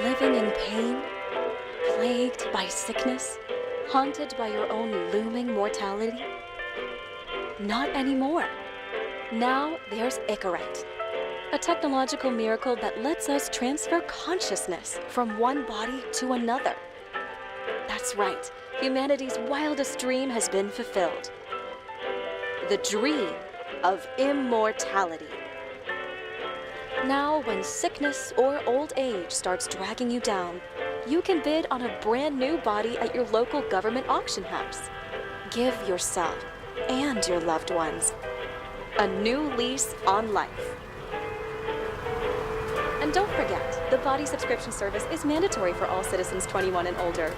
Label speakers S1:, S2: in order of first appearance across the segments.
S1: Living in pain, plagued by sickness, haunted by your own looming mortality? Not anymore. Now there's Icarite, a technological miracle that lets us transfer consciousness from one body to another. That's right, humanity's wildest dream has been fulfilled. The dream of immortality. Now, when sickness or old age starts dragging you down, you can bid on a brand new body at your local government auction house. Give yourself and your loved ones a new lease on life. And don't forget, the body subscription service is mandatory for all citizens 21 and older.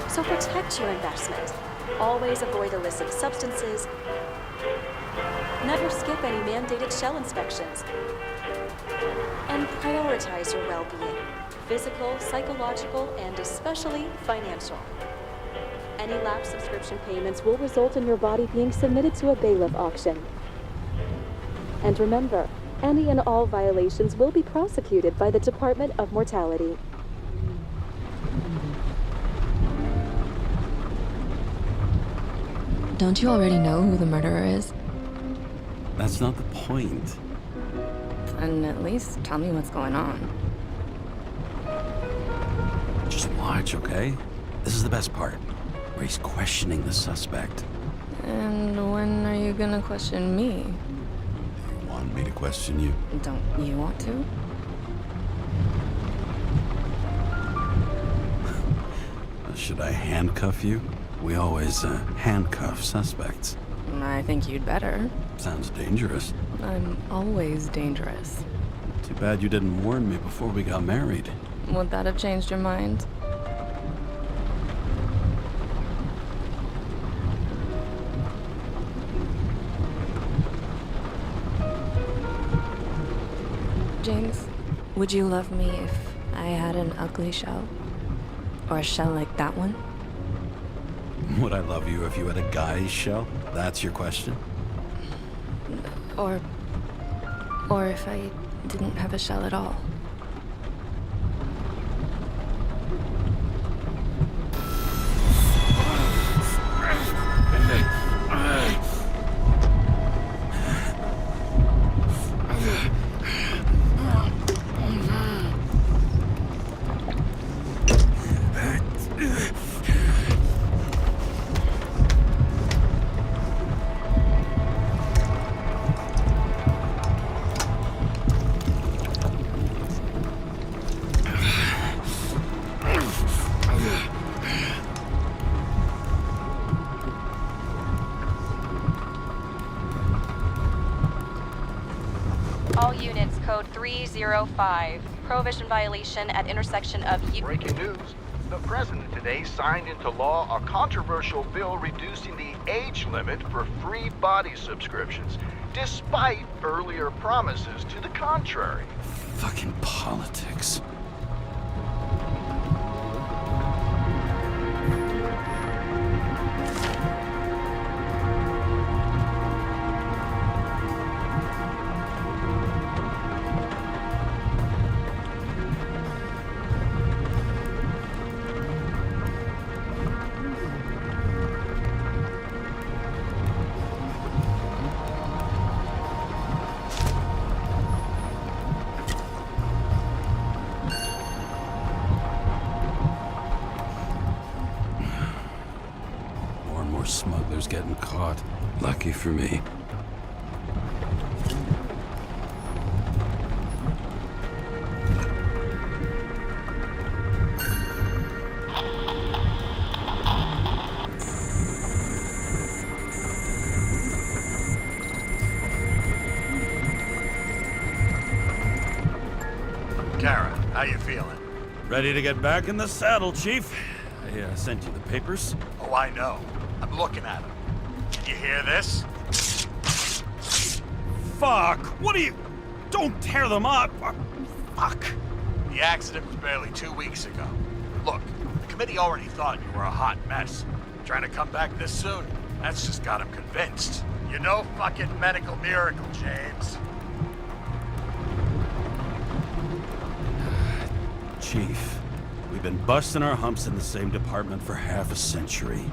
S1: So protect your investment. Always avoid illicit substances. Never skip any mandated shell inspections. And prioritize your well-being, physical, psychological, and especially financial. Any lapsed subscription payments will result in your body being submitted to a bailiff auction. And remember, any and all violations will be prosecuted by the Department of Mortality.
S2: Don't you already know who the murderer is?
S3: That's not the point.
S2: And at least tell me what's going on.
S3: Just watch, okay? This is the best part, where he's questioning the suspect.
S2: And when are you gonna question me?
S3: You want me to question you?
S2: Don't you want to?
S3: Should I handcuff you? We always handcuff suspects.
S2: I think you'd better.
S3: Sounds dangerous.
S2: I'm always dangerous.
S3: Too bad you didn't warn me before we got married.
S2: Would that have changed your mind? James, would you love me if I had an ugly shell? Or a shell like that one?
S3: Would I love you if you had a guy's shell? That's your question?
S2: Or if I didn't have a shell at all?
S1: All units, code 305. Prohibition violation at intersection of...
S4: Breaking news. The president today signed into law a controversial bill reducing the age limit for free body subscriptions, despite earlier promises to the contrary.
S3: Fucking politics. Smugglers getting caught. Lucky for me.
S4: Kara, how you feeling?
S3: Ready to get back in the saddle, Chief. I sent you the papers.
S4: Oh, I know. I'm looking at them. Did you hear this?
S3: Fuck! What are you... Don't tear them up! Fuck!
S4: The accident was barely 2 weeks ago. Look, the committee already thought you were a hot mess. Trying to come back this soon, that's just got them convinced.
S5: You're no fucking medical miracle, James.
S3: Chief, we've been busting our humps in the same department for half a century.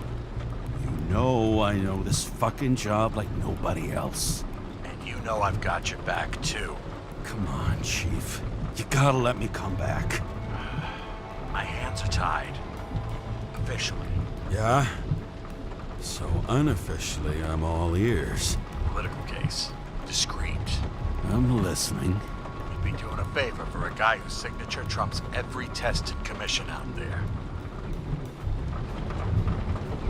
S3: You know I know this fucking job like nobody else.
S5: And you know I've got your back, too.
S3: Come on, Chief. You gotta let me come back.
S5: My hands are tied. Officially.
S3: Yeah? So unofficially, I'm all ears.
S5: Political case. Discreet.
S3: I'm listening.
S5: You'd be doing a favor for a guy whose signature trumps every tested commission out there.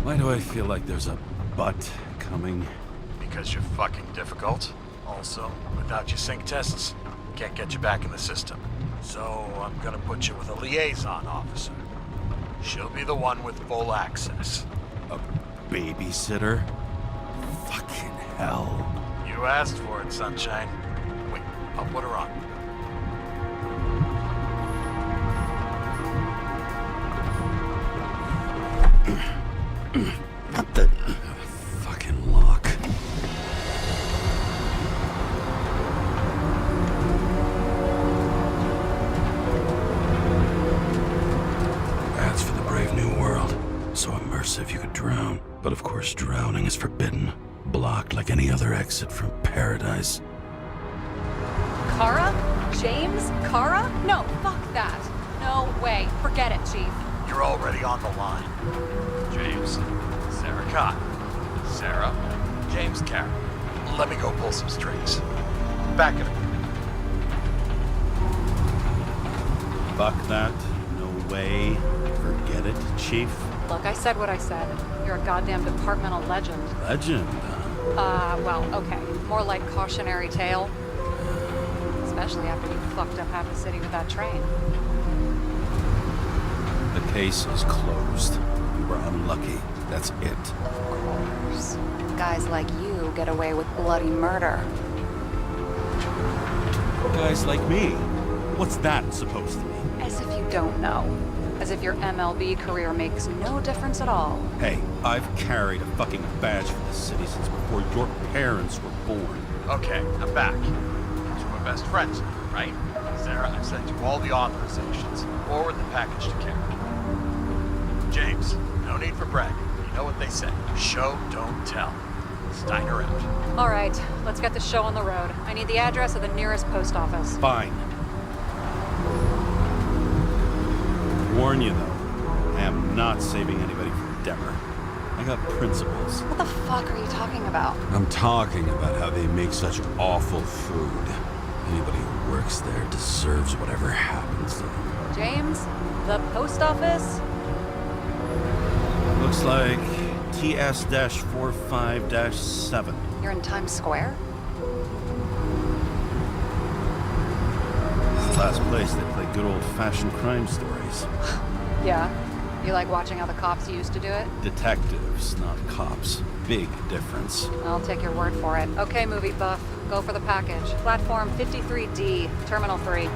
S3: Why do I feel like there's a but coming?
S5: Because you're fucking difficult. Also, without your sync tests, can't get you back in the system. So I'm gonna put you with a liaison officer. She'll be the one with full access.
S3: A babysitter? Fucking hell.
S5: You asked for it, Sunshine. Wait, I'll put her on.
S3: Not the fucking lock. That's for the brave new world. So immersive you could drown. But of course drowning is forbidden. Blocked like any other exit from paradise.
S6: Kara? James? Kara? No, fuck that. No way. Forget it, Chief.
S5: You're already on the line. James, Sarah Cott, Sarah, James Carroll. Let me go pull some strings. Back in a minute.
S3: Fuck that. No way. Forget it, Chief.
S6: Look, I said what I said. You're a goddamn departmental legend.
S3: Legend.
S6: Well, okay. More like cautionary tale. Especially after you fucked up half the city with that train.
S3: The case is closed. We were unlucky. That's it.
S6: Of course. Guys like you get away with bloody murder.
S3: Guys like me. What's that supposed to mean?
S6: As if you don't know. As if your MLB career makes no difference at all.
S3: Hey, I've carried a fucking badge for this city since before your parents were born.
S5: Okay, I'm back. So we're best friends now, right? Sarah, I've sent you all the authorizations. Forward the package to Karen. James, no need for bragging. You know what they say. Show, don't tell. Steiner out.
S6: All right, let's get the show on the road. I need the address of the nearest post office.
S3: Fine. Warn you though, I am not saving anybody from Demmer. I got principles.
S6: What the fuck are you talking about?
S3: I'm talking about how they make such awful food. Anybody who works there deserves whatever happens to them.
S6: James, the post office?
S3: Looks like TS-45-7.
S6: You're in Times Square?
S3: It's the last place they play good old-fashioned crime stories.
S6: Yeah. You like watching how the cops used to do it?
S3: Detectives, not cops. Big difference.
S6: I'll take your word for it. Okay, movie buff. Go for the package. Platform 53D, Terminal 3.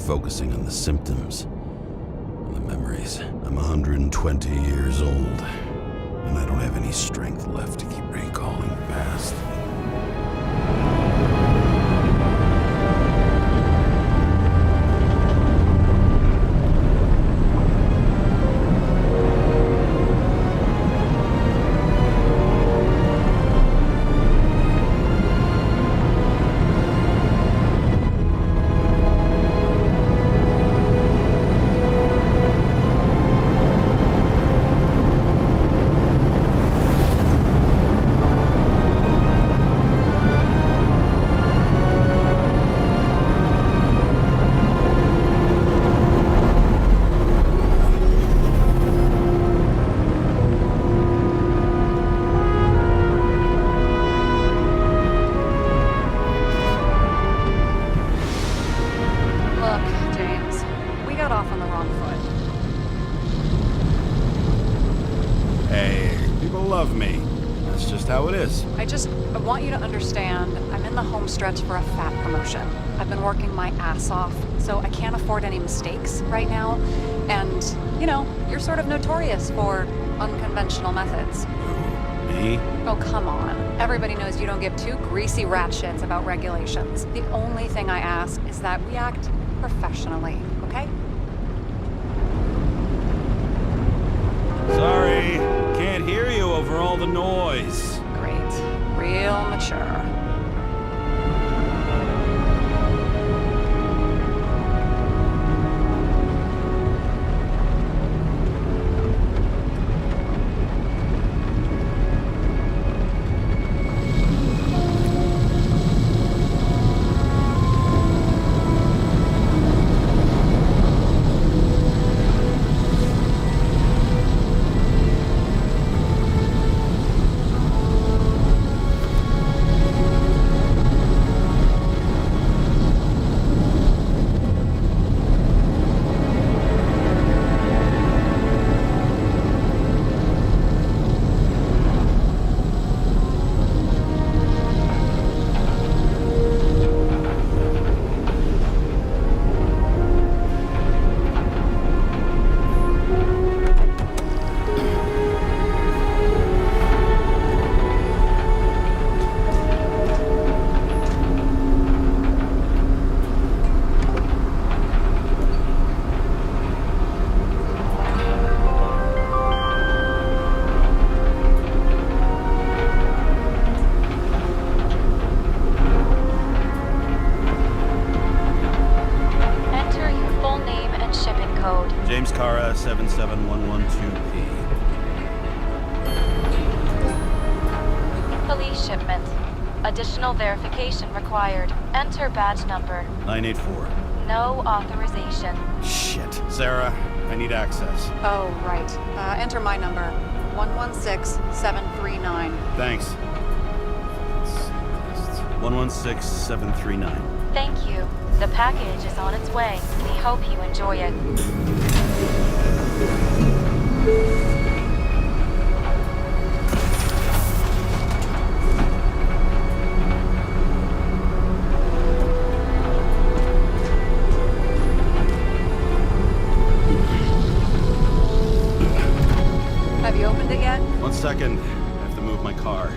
S3: Focusing on the symptoms and the memories. I'm 120 years old, and I don't have any strength left to keep recalling the past.
S6: wrong foot.
S3: Hey, people love me. That's just how it is.
S6: I want you to understand, I'm in the home stretch for a fat promotion. I've been working my ass off, so I can't afford any mistakes right now. And, you know, you're sort of notorious for unconventional methods.
S3: Who, me?
S6: Oh, come on. Everybody knows you don't give two greasy rat shits about regulations. The only thing I ask is that we act professionally, okay?
S3: Sorry, can't hear you over all the noise.
S6: Great. Real mature.
S3: James Cara, 77112P.
S7: Police shipment. Additional verification required. Enter badge number.
S3: 984.
S7: No authorization.
S3: Shit. Sarah, I need access.
S6: Oh, right. Enter my number. 116739.
S3: Thanks. 116739.
S7: Thank you. The package is on its way. We hope you enjoy it.
S6: Have you opened it yet?
S3: 1 second. I have to move my car.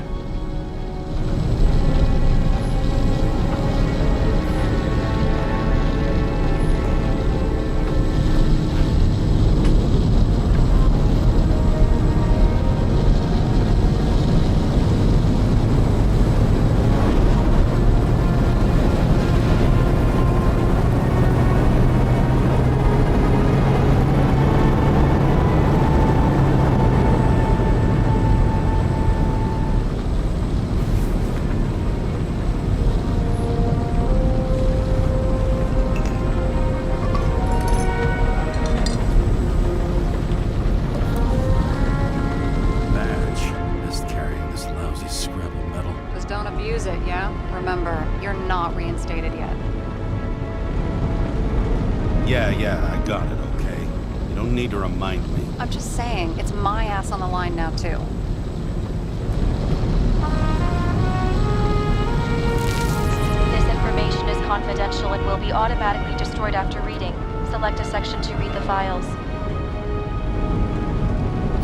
S6: Don't abuse it, yeah? Remember, you're not reinstated yet.
S3: Yeah, I got it, okay? You don't need to remind me.
S6: I'm just saying, it's my ass on the line now, too.
S7: This information is confidential and will be automatically destroyed after reading. Select a section to read the files.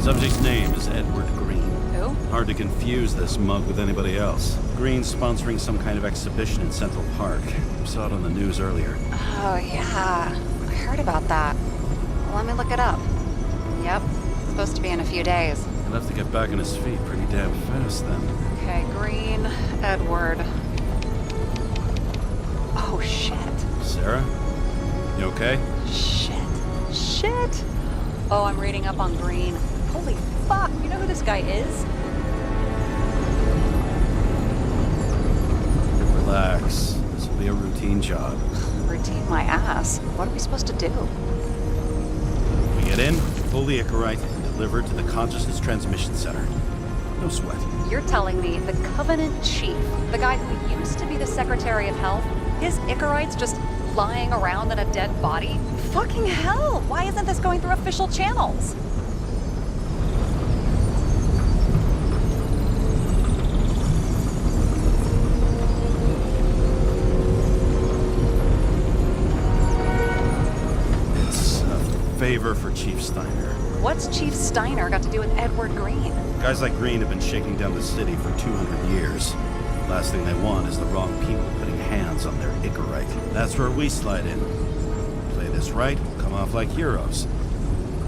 S3: Subject's name is Edward Green.
S6: Who?
S3: Hard to confuse this mug with anybody else. Green's sponsoring some kind of exhibition in Central Park. Saw it on the news earlier.
S6: Oh, yeah. I heard about that. Let me look it up. Yep. It's supposed to be in a few days.
S3: He'll have to get back on his feet pretty damn fast then.
S6: Okay, Green, Edward. Oh, shit.
S3: Sarah? You okay?
S6: Shit. Oh, I'm reading up on Green. Holy fuck, you know who this guy is?
S3: Relax. This will be a routine job.
S6: Routine my ass. What are we supposed to do?
S3: We get in, pull the Icarite, and deliver to the Consciousness Transmission Center. No sweat.
S6: You're telling me the Covenant Chief, the guy who used to be the Secretary of Health, his Icarites just lying around in a dead body? Fucking hell! Why isn't this going through official channels?
S3: It's a favor for Chief Steiner.
S6: What's Chief Steiner got to do with Edward Green?
S3: Guys like Green have been shaking down the city for 200 years. Last thing they want is the wrong people putting hands on their Icarite. That's where we slide in. Play this right, we'll come off like heroes.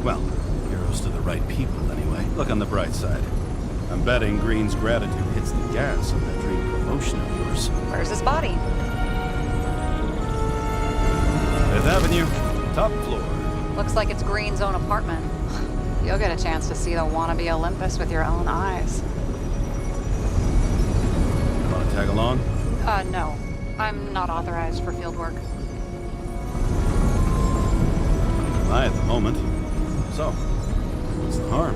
S3: Well, heroes to the right people anyway. Look on the bright side. I'm betting Green's gratitude hits the gas on that dream promotion of yours.
S6: Where's his body?
S3: Fifth Avenue, top floor.
S6: Looks like it's Green's own apartment. You'll get a chance to see the wannabe Olympus with your own eyes.
S3: Want to tag along?
S6: No. I'm not authorized for field work.
S3: Am I at the moment? So, what's the harm?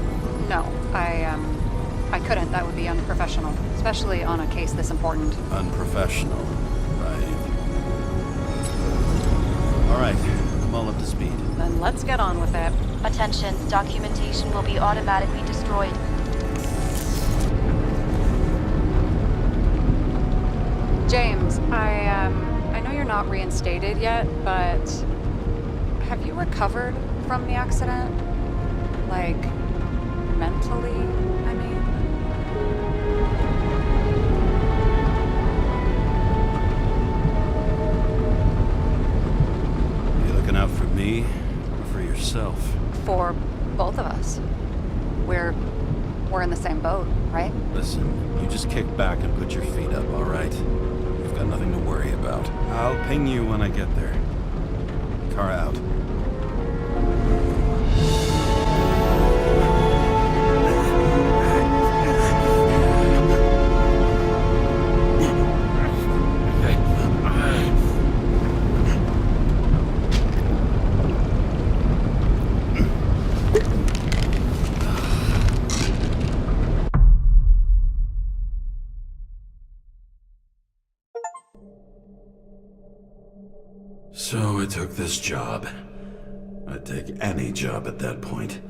S6: No, I couldn't. That would be unprofessional, especially on a case this important.
S3: Unprofessional, right? All right, I'm all up to speed.
S6: Then let's get on with it.
S7: Attention, documentation will be automatically destroyed.
S6: James, I know you're not reinstated yet, but have you recovered from the accident? Like, mentally, I mean?
S3: You looking out for me or for yourself?
S6: For both of us. We're in the same boat, right?
S3: Listen, you just kick back and put your feet up, all right? You've got nothing to worry about. I'll ping you when I get there. Car out. So I took this job. I'd take any job at that point,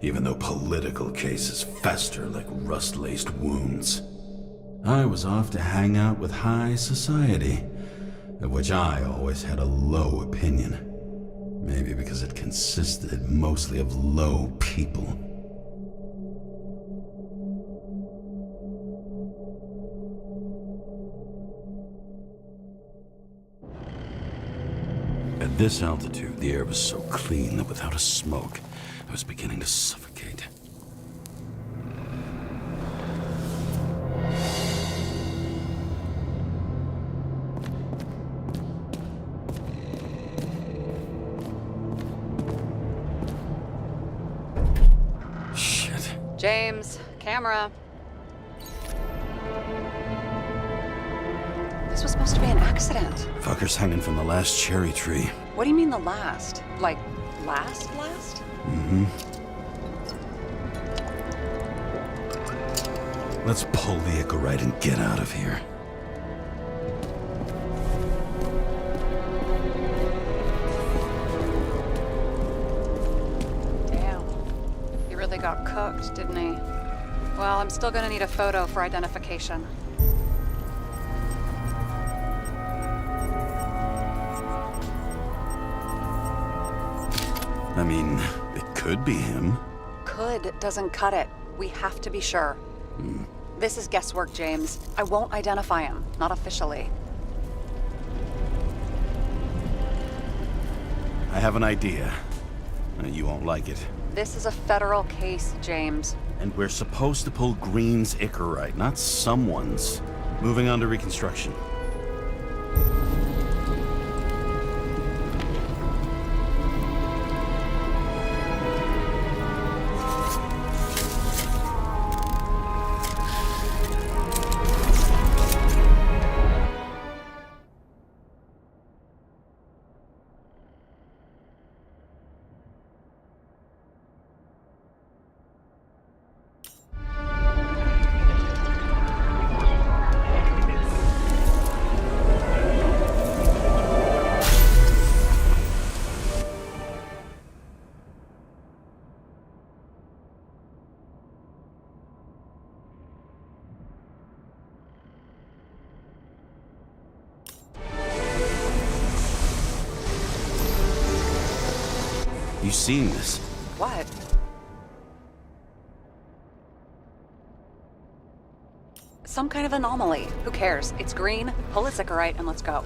S3: even though political cases fester like rust-laced wounds. I was off to hang out with high society, of which I always had a low opinion. Maybe because it consisted mostly of low people. At this altitude, the air was so clean that without a smoke, I was beginning to suffocate. Shit.
S6: James, camera. This was supposed to be an accident.
S3: Fucker's hanging from the last cherry tree.
S6: What do you mean the last? Like, last?
S3: Mm-hmm. Let's pull the Icarite and get out of here.
S6: Damn. He really got cooked, didn't he? Well, I'm still gonna need a photo for identification.
S3: I mean, it could be him.
S6: Could doesn't cut it. We have to be sure. This is guesswork, James. I won't identify him. Not officially.
S3: I have an idea. You won't like it.
S6: This is a federal case, James.
S3: And we're supposed to pull Green's Icarite, not someone's. Moving on to reconstruction. You seen this?
S6: What? Some kind of anomaly. Who cares? It's green. Pull a Sychorite and let's go.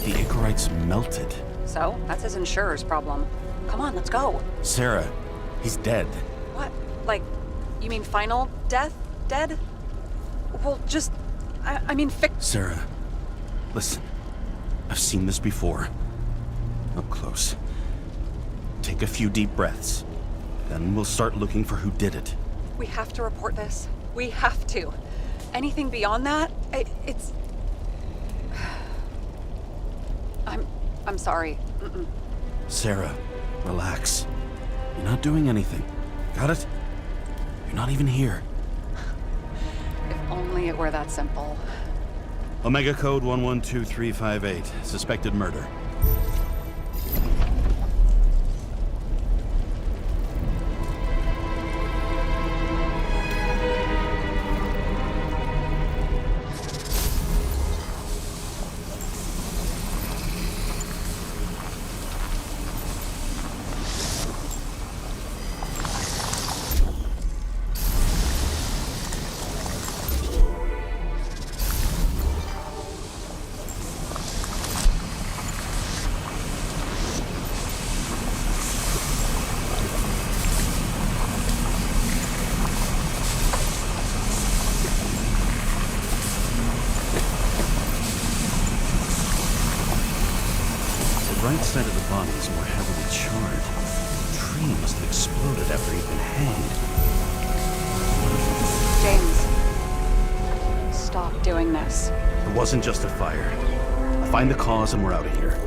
S3: The Ichorite's melted.
S6: So, that's his insurer's problem. Come on, let's go.
S3: Sarah, he's dead.
S6: What? Like, you mean final death? Dead? Well, just... I mean,
S3: Sarah, listen. I've seen this before. Up close. Take a few deep breaths. Then we'll start looking for who did it.
S6: We have to report this. We have to. Anything beyond that, it's... I'm sorry. Mm-mm.
S3: Sarah, relax. You're not doing anything. Got it? You're not even here.
S6: If only it were that simple.
S3: Omega code 112358. Suspected murder. The right side of the body is more heavily charred. The tree must have exploded after he'd been hanged.
S6: James. Stop doing this.
S3: It wasn't just a fire. I'll find the cause and we're out of here.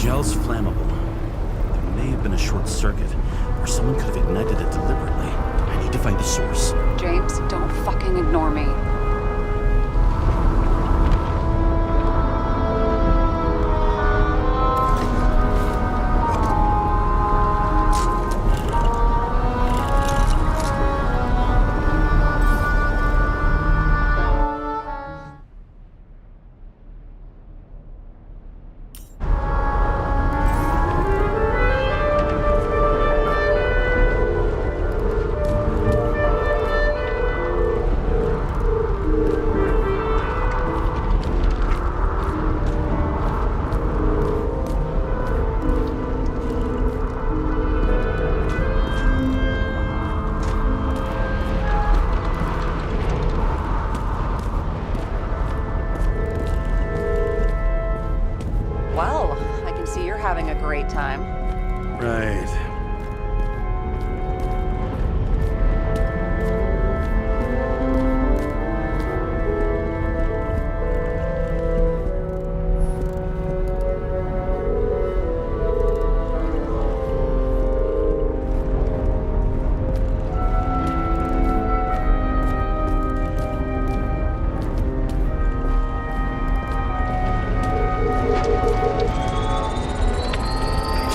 S3: gel's flammable. There may have been a short circuit, or someone could have ignited it deliberately. I need to find the source.
S6: James, don't fucking ignore me. Well, I can see you're having a great time.
S3: Right.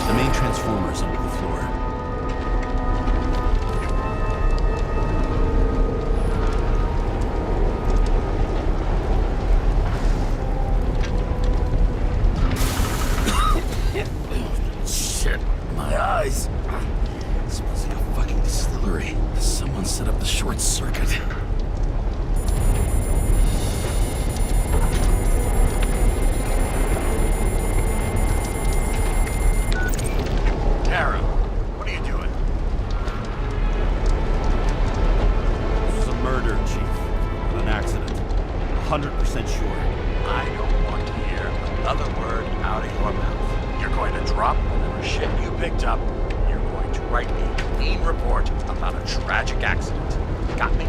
S3: The main transformer's under the floor. Shit, my eyes. It smells like a fucking distillery. Someone set up the short circuit.
S5: Tara, what are you doing?
S3: This is a murder, Chief. An accident. 100% sure.
S5: I don't want to hear another word out of your mouth. You're going to drop whatever shit you picked up. You're going to write me a clean report about a tragic accident. Got me?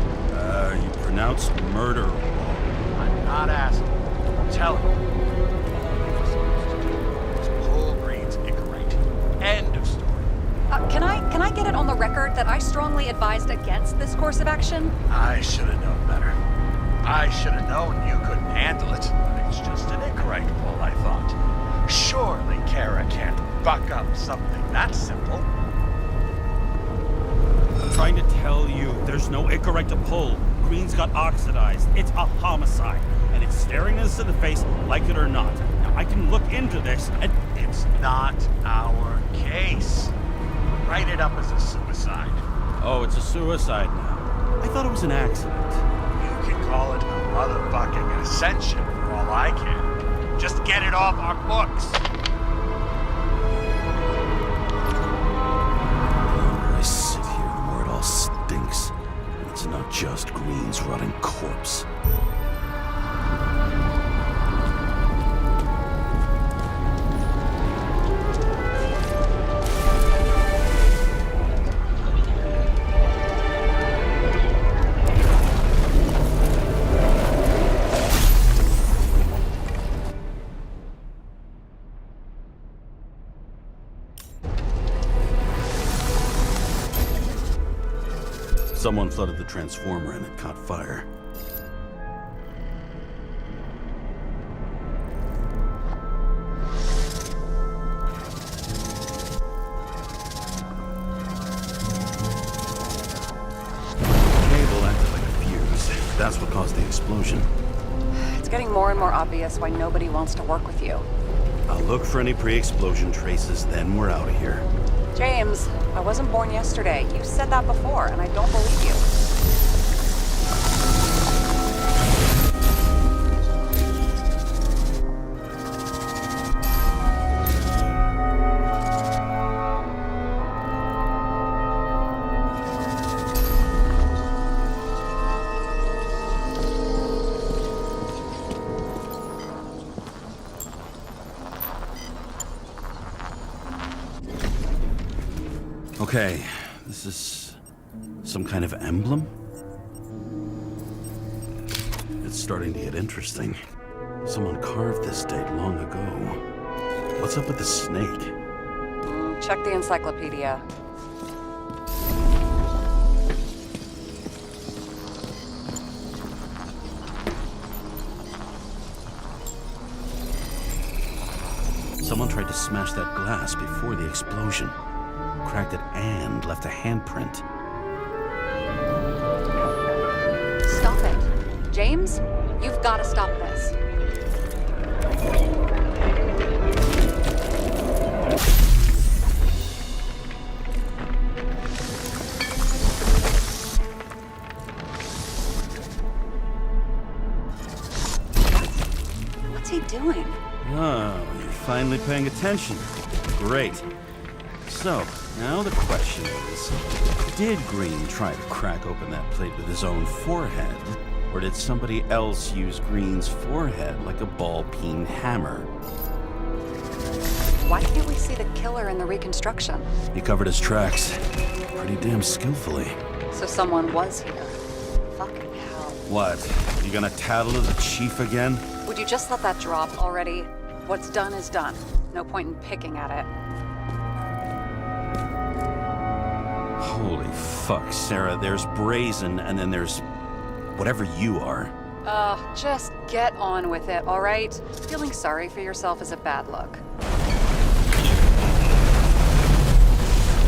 S3: You pronounced murder wrong.
S5: I'm not asking. I'm telling you. Whole Green's incorrect. End of story.
S6: Can I get it on the record that I strongly advised against this course of action?
S5: I should have known better. I should have known you couldn't handle it. It's just an incorrect pull, I thought. Surely Kara can't buck up something that simple.
S3: I'm trying to tell you, there's no incorrect to pull. Green's got oxidized. It's a homicide. And it's staring us in the face, like it or not. Now, I can look into this, and
S5: It's not our case. Write it up as a suicide.
S3: oh, it's a suicide now. I thought it was an accident.
S5: You can call it a motherfucking ascension for all I care. Just get it off our books.
S3: The longer I sit here, the more it all stinks. And it's not just Green's rotting corpse. Someone flooded the transformer and it caught fire. Cable acted like a fuse. That's what caused the explosion.
S6: It's getting more and more obvious why nobody wants to work with you.
S3: I'll look for any pre-explosion traces, then we're out of here.
S6: James, I wasn't born yesterday. You said that before, and I don't believe you.
S3: Okay, this is some kind of emblem? It's starting to get interesting. Someone carved this date long ago. What's up with the snake?
S6: Check the encyclopedia.
S3: Someone tried to smash that glass before the explosion. Cracked it and left a handprint.
S6: Stop it. James, you've got to stop this. What's he doing?
S3: Oh, you're finally paying attention. Great. So, now the question is, did Green try to crack open that plate with his own forehead? Or did somebody else use Green's forehead like a ball-peen hammer?
S6: Why can't we see the killer in the reconstruction?
S3: He covered his tracks pretty damn skillfully.
S6: So someone was here. Fucking hell.
S3: What? You gonna tattle to the chief again?
S6: Would you just let that drop already? What's done is done. No point in picking at it.
S3: Holy fuck, Sarah. There's brazen, and then there's whatever you are.
S6: Just get on with it, all right? Feeling sorry for yourself is a bad look.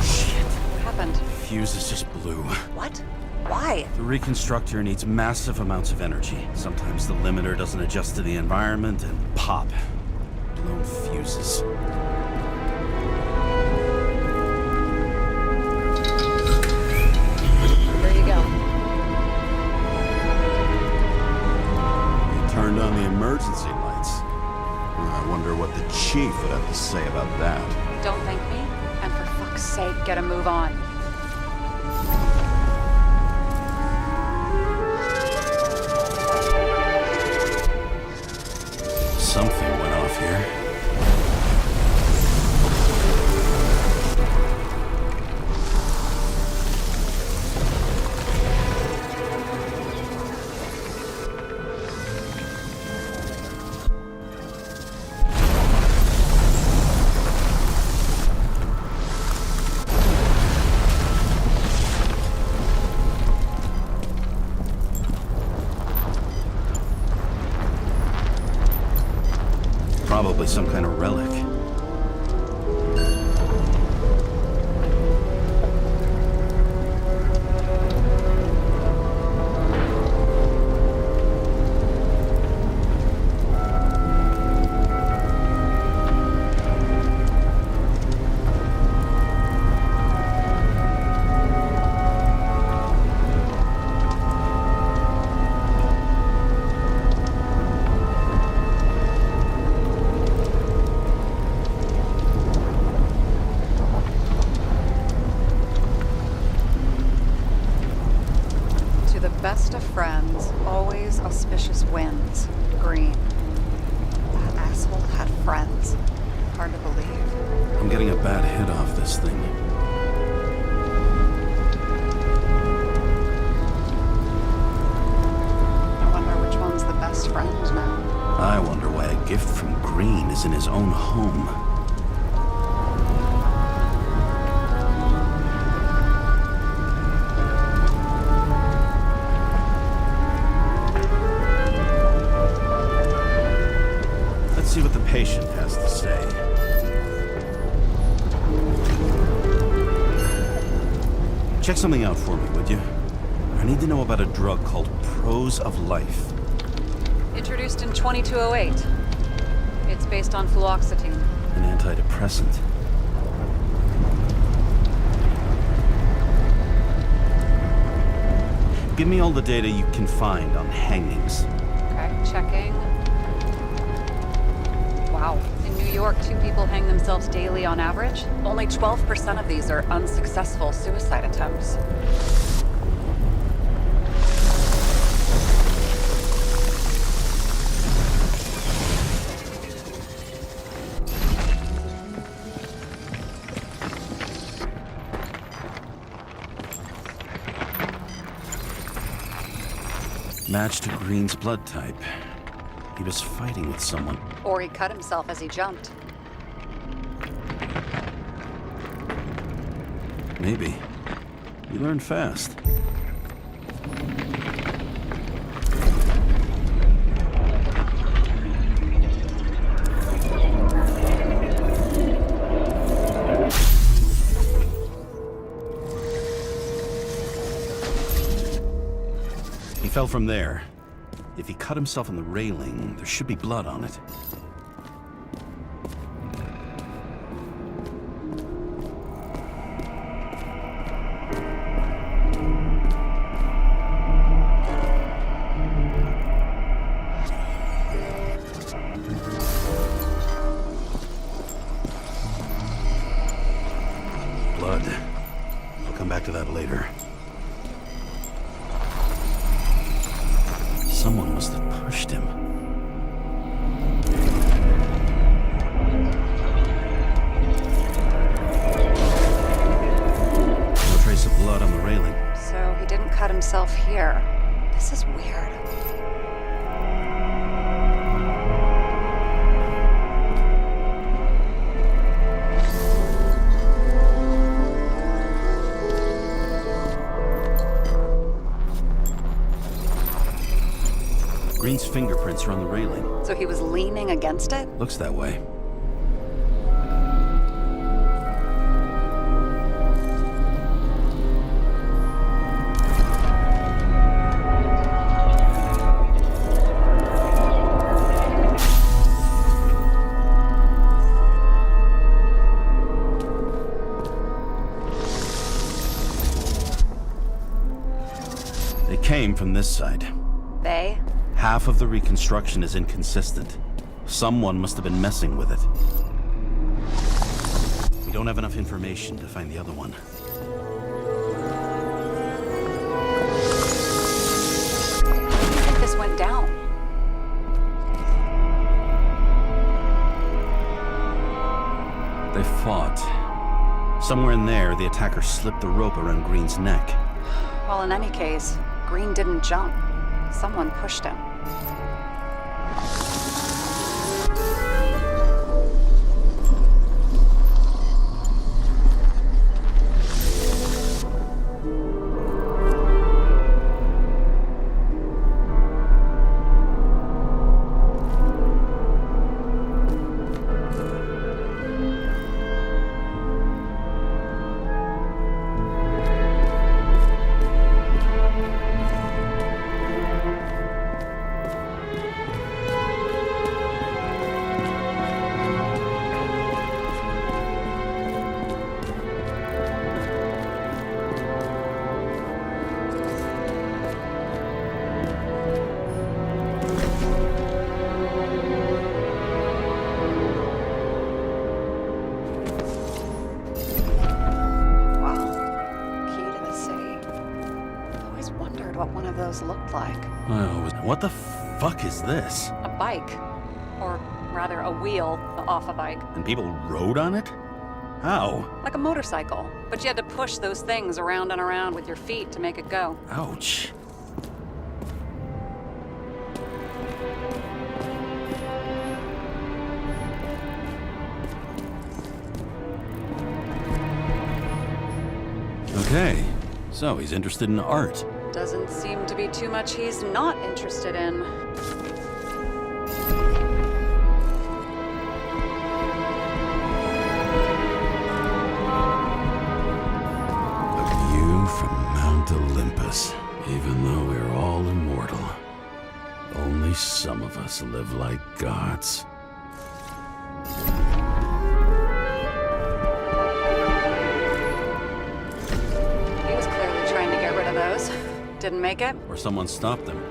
S3: Shit.
S6: What happened?
S3: Fuse is just blue.
S6: What? Why?
S3: The reconstructor needs massive amounts of energy. Sometimes the limiter doesn't adjust to the environment, and pop. Blown fuses.
S6: There you go.
S3: You turned on the emergency lights. I wonder what the chief would have to say about that.
S6: Don't thank me, and for fuck's sake, get a move on.
S3: Something went off here. Probably some kind of relic.
S6: Best of friends, always auspicious winds. Green. That asshole had friends. Hard to believe.
S3: I'm getting a bad hit off this thing.
S6: I wonder which one's the best friend now.
S3: I wonder why a gift from Green is in his own home. See what the patient has to say. Check something out for me, would you? I need to know about a drug called Prose of Life.
S6: Introduced in 2208. It's based on fluoxetine.
S3: An antidepressant. Give me all the data you can find on hangings.
S6: Okay, checking. Wow. In New York, 2 people hang themselves daily on average. Only 12% of these are unsuccessful suicide attempts.
S3: Match to Green's blood type. He was fighting with someone.
S6: Or he cut himself as he jumped.
S3: Maybe. You learn fast. He fell from there. If he cut himself on the railing, there should be blood on it. Blood. I'll come back to that later. Someone must have pushed him. No trace of blood on the railing.
S6: So he didn't cut himself here. This is weird.
S3: Green's fingerprints are on the railing.
S6: So he was leaning against it?
S3: Looks that way. They came from this side.
S6: They?
S3: Half of the reconstruction is inconsistent. Someone must have been messing with it. We don't have enough information to find the other one.
S6: How do you think this went down?
S3: They fought. Somewhere in there, the attacker slipped the rope around Green's neck.
S6: Well, in any case, Green didn't jump. Someone pushed him. Looked like.
S3: What the fuck is this?
S6: A bike. Or rather, a wheel off a bike.
S3: And people rode on it? How?
S6: Like a motorcycle. But you had to push those things around and around with your feet to make it go.
S3: Ouch. Okay, so he's interested in art.
S6: Doesn't seem to be too much he's not interested in.
S3: A view from Mount Olympus. Even though we're all immortal, only some of us live like gods.
S6: He was clearly trying to get rid of those. Didn't make it?
S3: Or someone stopped them.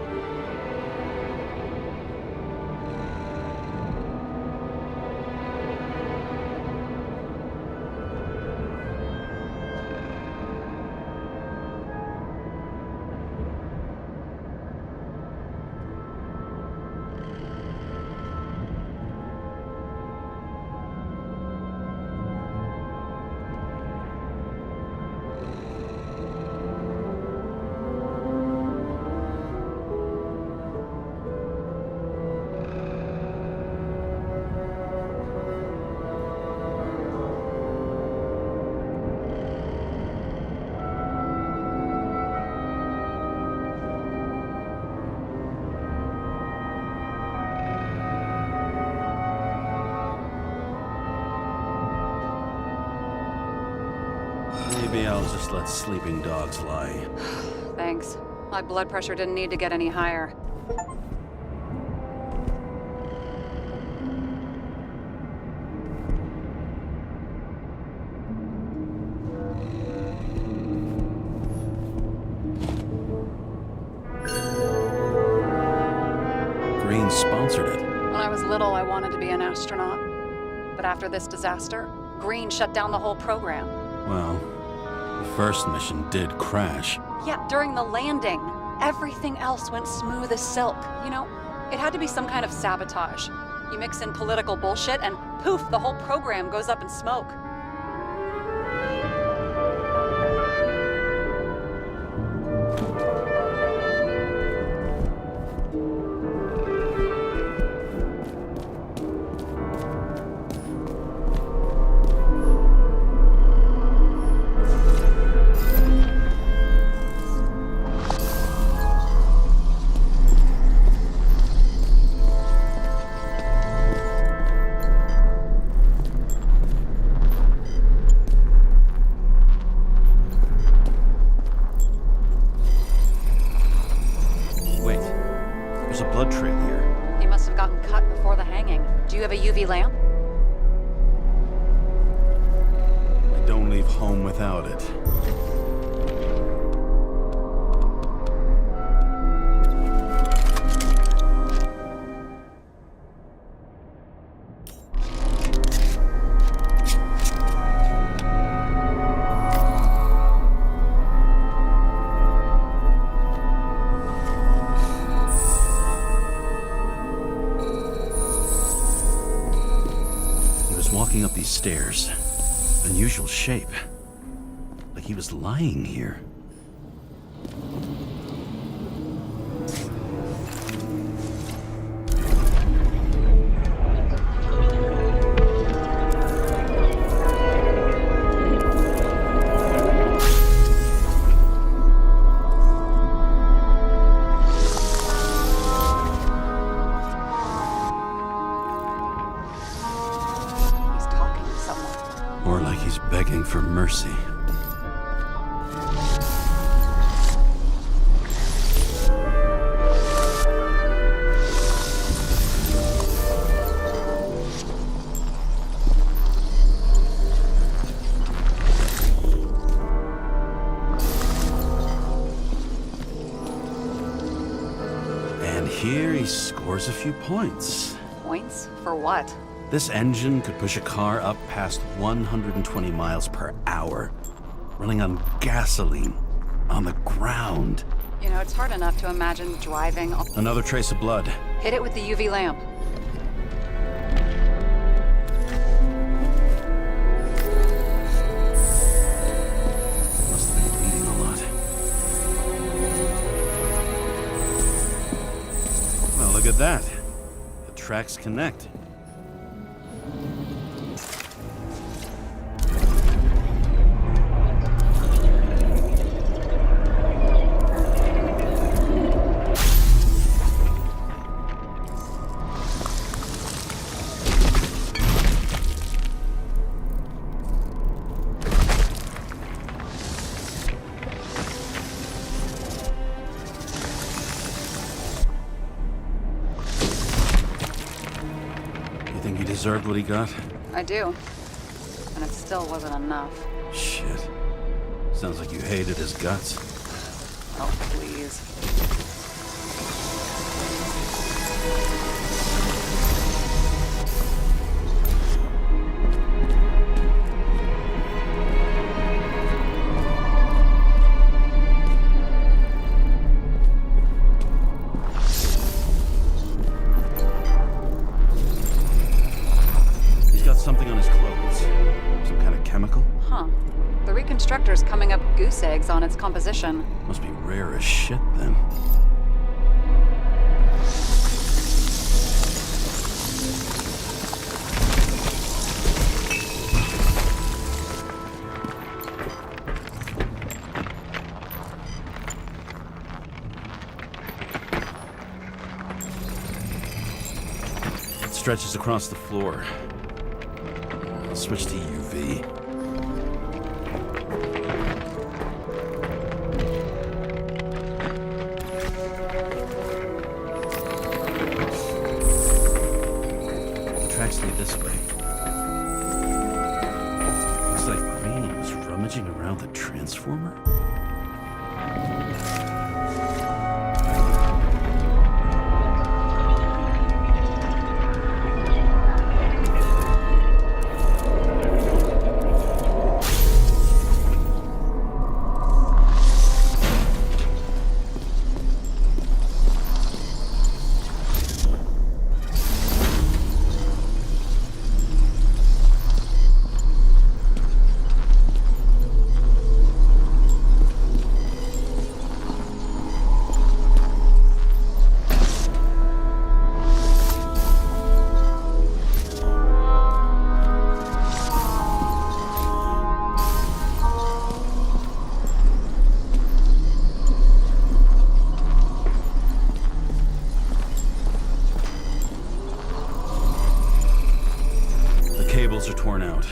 S3: Maybe I'll just let sleeping dogs lie.
S6: Thanks. My blood pressure didn't need to get any higher.
S3: Green sponsored it.
S6: When I was little, I wanted to be an astronaut. But after this disaster, Green shut down the whole program.
S3: Well, the first mission did crash.
S6: Yeah, during the landing, everything else went smooth as silk. You know, it had to be some kind of sabotage. You mix in political bullshit and poof, the whole program goes up in smoke.
S3: Wait, there's a blood trail here.
S6: He must have gotten cut before the hanging. Do you have a UV lamp?
S3: I don't leave home without it. Walking up these stairs. Unusual shape. Like he was lying here. Or like he's begging for mercy. And here he scores a few points.
S6: Points? For what?
S3: This engine could push a car up past 120 miles per hour, running on gasoline, on the ground.
S6: You know, it's hard enough to imagine driving.
S3: Another trace of blood.
S6: Hit it with the UV lamp.
S3: Must have been bleeding a lot. Well, look at that. The tracks connect. Think he deserved what he got?
S6: I do. And it still wasn't enough.
S3: Shit. Sounds like you hated his guts.
S6: Oh, please.
S3: Something on his clothes. Some kind of chemical?
S6: Huh. The reconstructor's coming up goose eggs on its composition.
S3: Must be rare as shit, then. It stretches across the floor. I'll switch to UV. tracks lead this way. Looks like Green was rummaging around the transformer. Cables are torn out.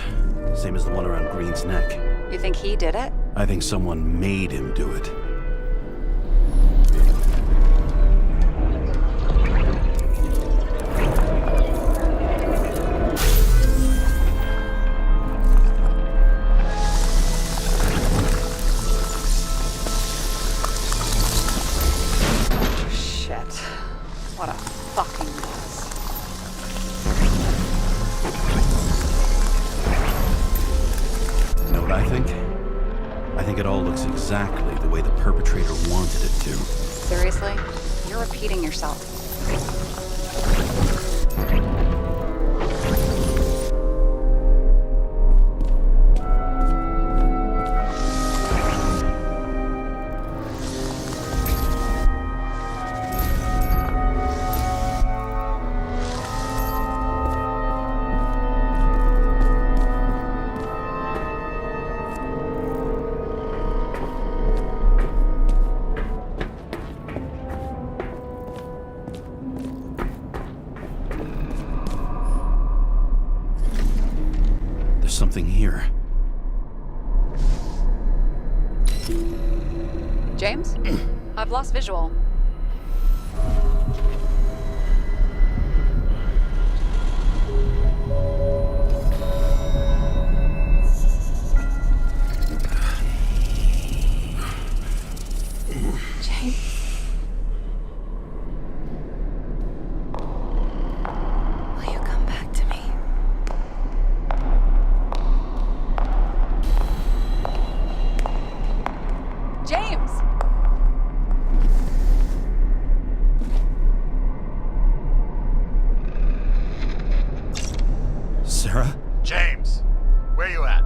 S3: Same as the one around Green's neck.
S6: You think he did it?
S3: I think someone made him do it.
S6: Shit. What a fucking mess.
S3: You know what I think? I think it all looks exactly the way the perpetrator wanted it to.
S6: Seriously? You're repeating yourself.
S3: There's something here.
S6: James? I've lost visual. James?
S2: Will you come back to me?
S6: James!
S3: Sarah?
S5: James, where you at?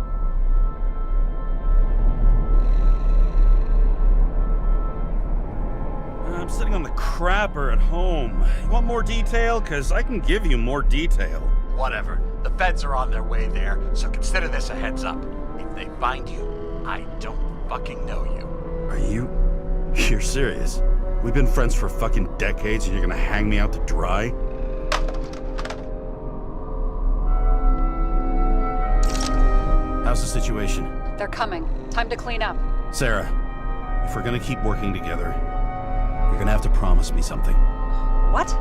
S8: I'm sitting on the crapper at home. You want more detail? Because I can give you more detail.
S5: Whatever. The feds are on their way there, so consider this a heads up. If they find you, I don't fucking know you.
S8: Are you? You're serious? We've been friends for fucking decades and you're gonna hang me out to dry?
S3: How's the situation?
S6: They're coming. Time to clean up.
S3: Sarah, if we're gonna keep working together, you're gonna have to promise me something.
S6: What?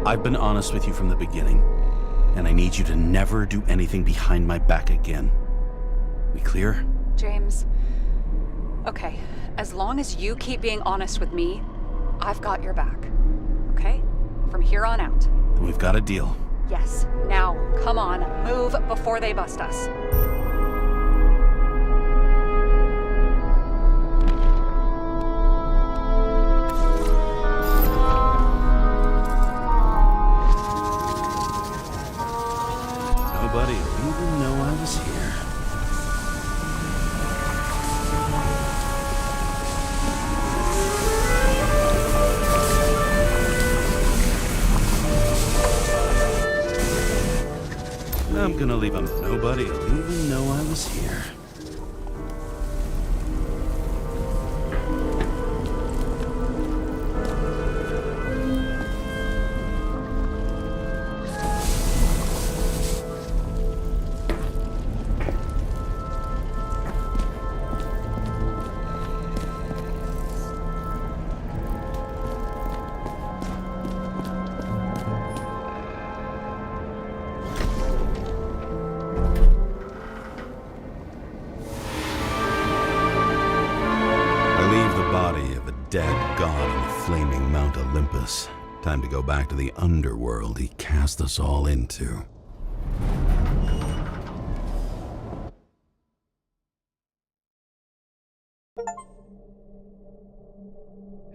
S3: I've been honest with you from the beginning, and I need you to never do anything behind my back again. We clear?
S6: James. Okay, as long as you keep being honest with me, I've got your back. Okay? From here on out.
S3: Then we've got a deal.
S6: Yes, now, come on, move before they bust us.
S3: Nobody will even know I was here. I'm gonna leave them. Nobody will even know I was here. Mount Olympus. Time to go back to the underworld he cast us all into.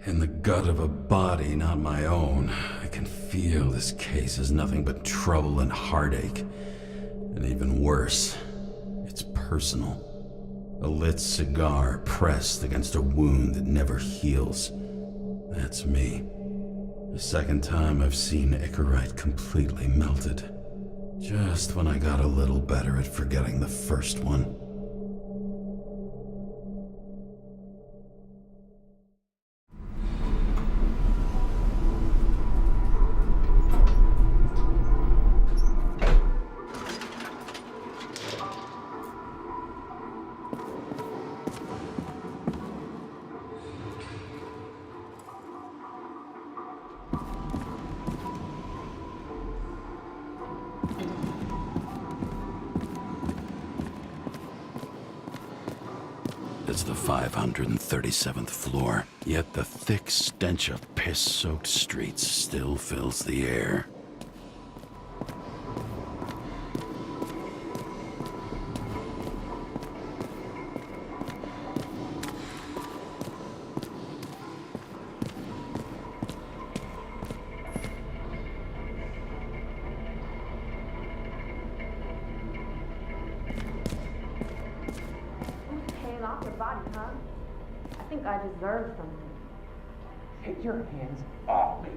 S3: In the gut of a body not my own, I can feel this case is nothing but trouble and heartache. And even worse, it's personal. A lit cigar pressed against a wound that never heals. That's me. The second time I've seen Icarite completely melted. Just when I got a little better at forgetting the first one. It's the 537th floor, yet the thick stench of piss-soaked streets still fills the air.
S9: Off your body, huh? I think I deserve something.
S10: Take your hands off me.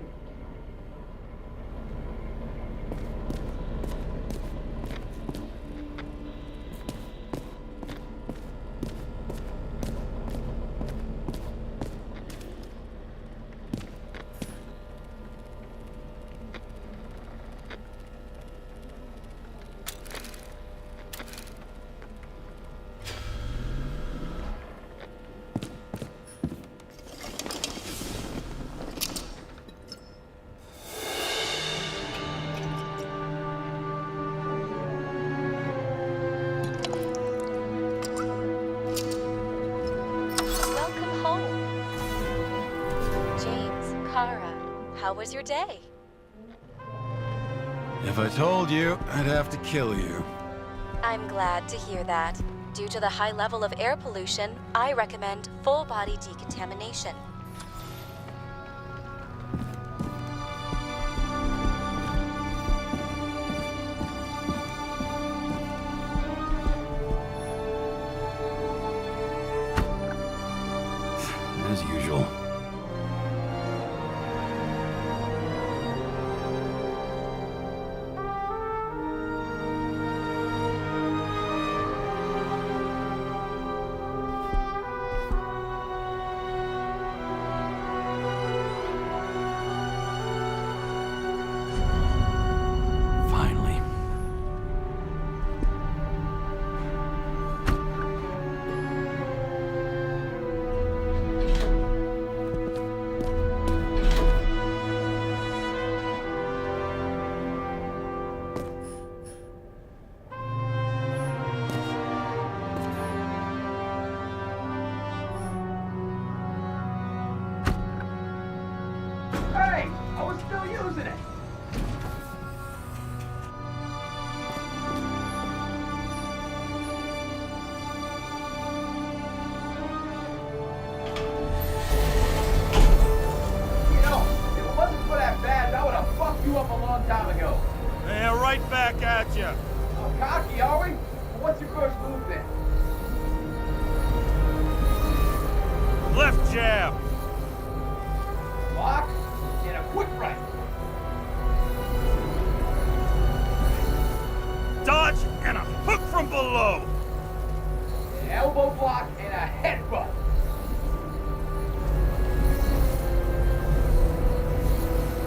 S7: How was your day?
S3: If I told you, I'd have to kill you.
S7: I'm glad to hear that. Due to the high level of air pollution, I recommend full body decontamination.
S3: As usual.
S10: Hey! I was still using it! You know, if it wasn't for that badge, I would have fucked you up a long time ago.
S5: Yeah, right back at you.
S10: Oh, cocky, are we? Well, what's your first move then?
S5: Left jab.
S10: Block and a quick right.
S5: Dodge and a hook from below.
S10: An elbow block and a headbutt.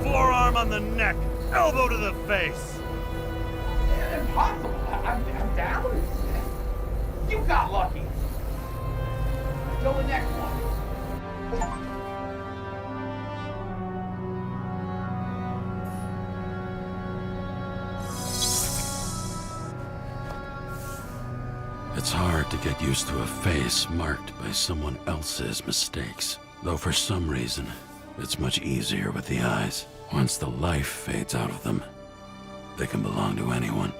S5: Forearm on the neck. Elbow to the face.
S10: Impossible. I'm down. You got lucky. Till the next one.
S3: It's hard to get used to a face marked by someone else's mistakes. Though for some reason, It's much easier with the eyes. Once the life fades out of them, they can belong to anyone.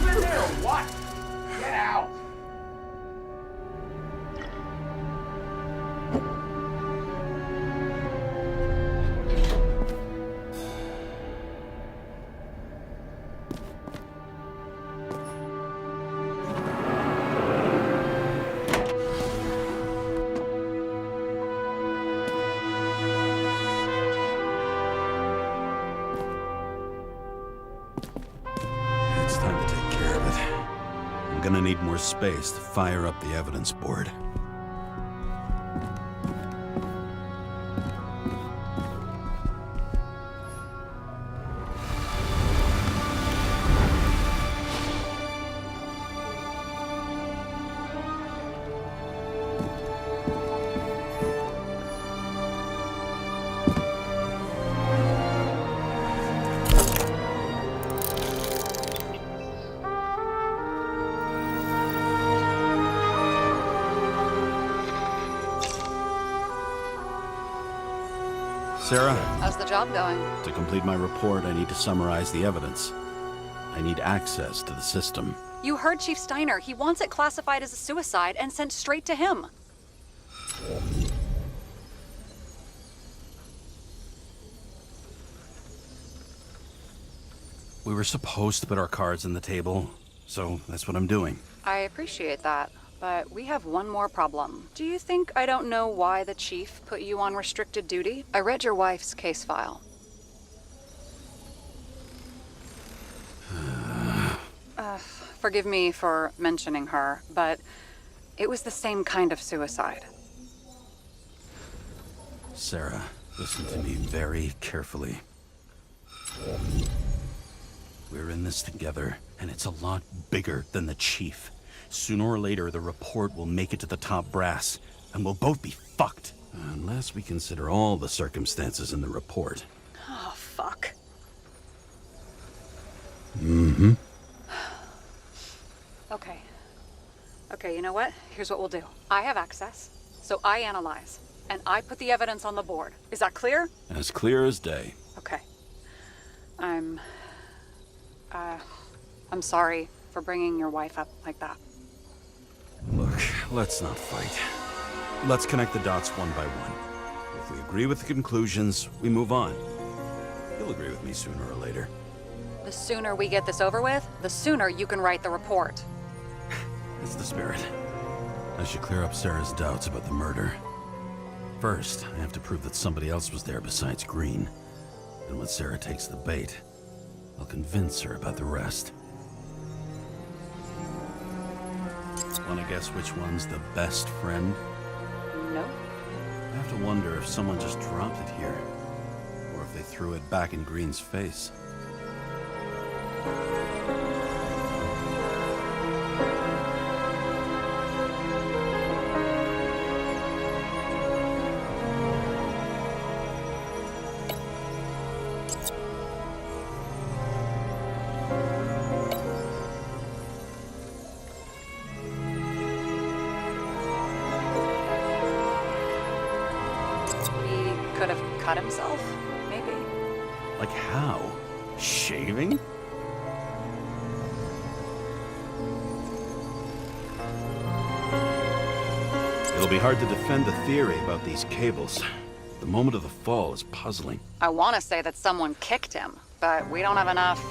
S10: Moving there or what? Get out!
S3: It's time to take care of it. I'm gonna need more space to fire up the evidence board. Sarah,
S6: How's the job going?
S3: to complete my report, I need to summarize the evidence. I need access to the system.
S6: You heard Chief Steiner. He wants it classified as a suicide and sent straight to him.
S3: We were supposed to put our cards on the table, so that's what I'm doing.
S6: I appreciate that, but we have one more problem. Do you think I don't know why the chief put you on restricted duty? I read your wife's case file. Forgive me for mentioning her, but it was the same kind of suicide.
S3: Sarah, listen to me very carefully. We're in this together, and it's a lot bigger than the chief. Sooner or later, the report will make it to the top brass, and we'll both be fucked. Unless we consider all the circumstances in the report.
S6: Oh, fuck.
S3: Mm-hmm.
S6: Okay, you know what? Here's what we'll do. I have access, so I analyze, and I put the evidence on the board. Is that clear?
S3: As clear as day.
S6: Okay. I'm sorry for bringing your wife up like that.
S3: Look, let's not fight. Let's connect the dots one by one. If we agree with the conclusions, we move on. You'll agree with me sooner or later.
S6: The sooner we get this over with, the sooner you can write the report.
S3: It's the spirit. I should clear up Sarah's doubts about the murder. First, I have to prove that somebody else was there besides Green. And when Sarah takes the bait, I'll convince her about the rest. Wanna guess which one's the best friend?
S6: No?
S3: I have to wonder if someone just dropped it here, or if they threw it back in Green's face.
S6: He could have cut himself, maybe.
S3: Like how? Shaving? It'll be hard to defend the theory about these cables. The moment of the fall is puzzling.
S6: I want to say that someone kicked him, but we don't have enough.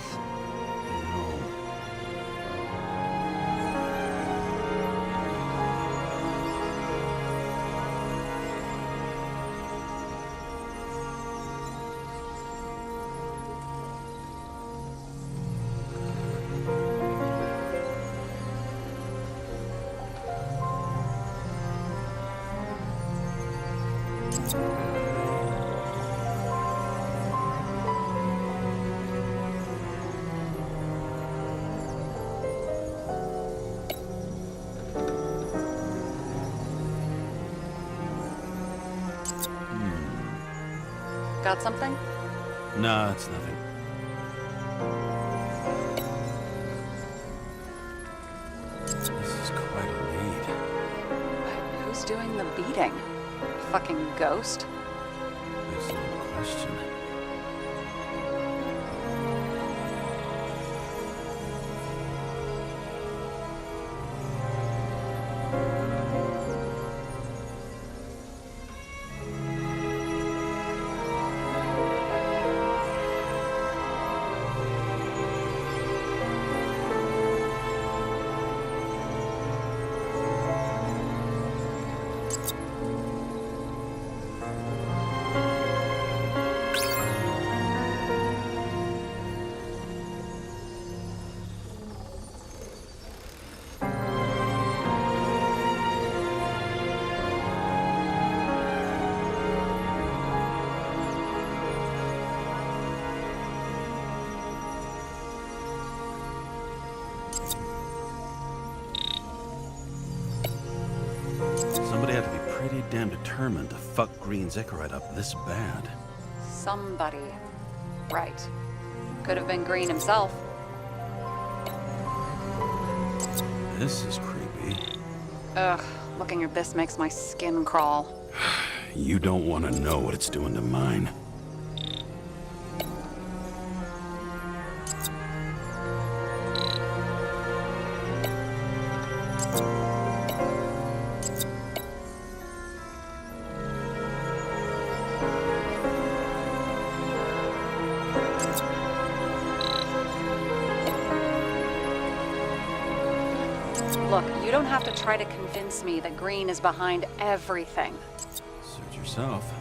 S3: No.
S6: Got something?
S8: Nah, it's nothing.
S3: This is quite a lead.
S6: But who's doing the beating? Fucking ghost?
S3: Excellent question.
S8: Somebody had to be pretty damn determined to fuck Green Zickerite up this bad.
S6: Somebody. Right. Could have been Green himself.
S8: This is creepy.
S6: Ugh, looking at this makes my skin crawl.
S8: You don't want to know what it's doing to mine.
S6: Look, you don't have to try to convince me that Green is behind everything.
S8: Suit yourself.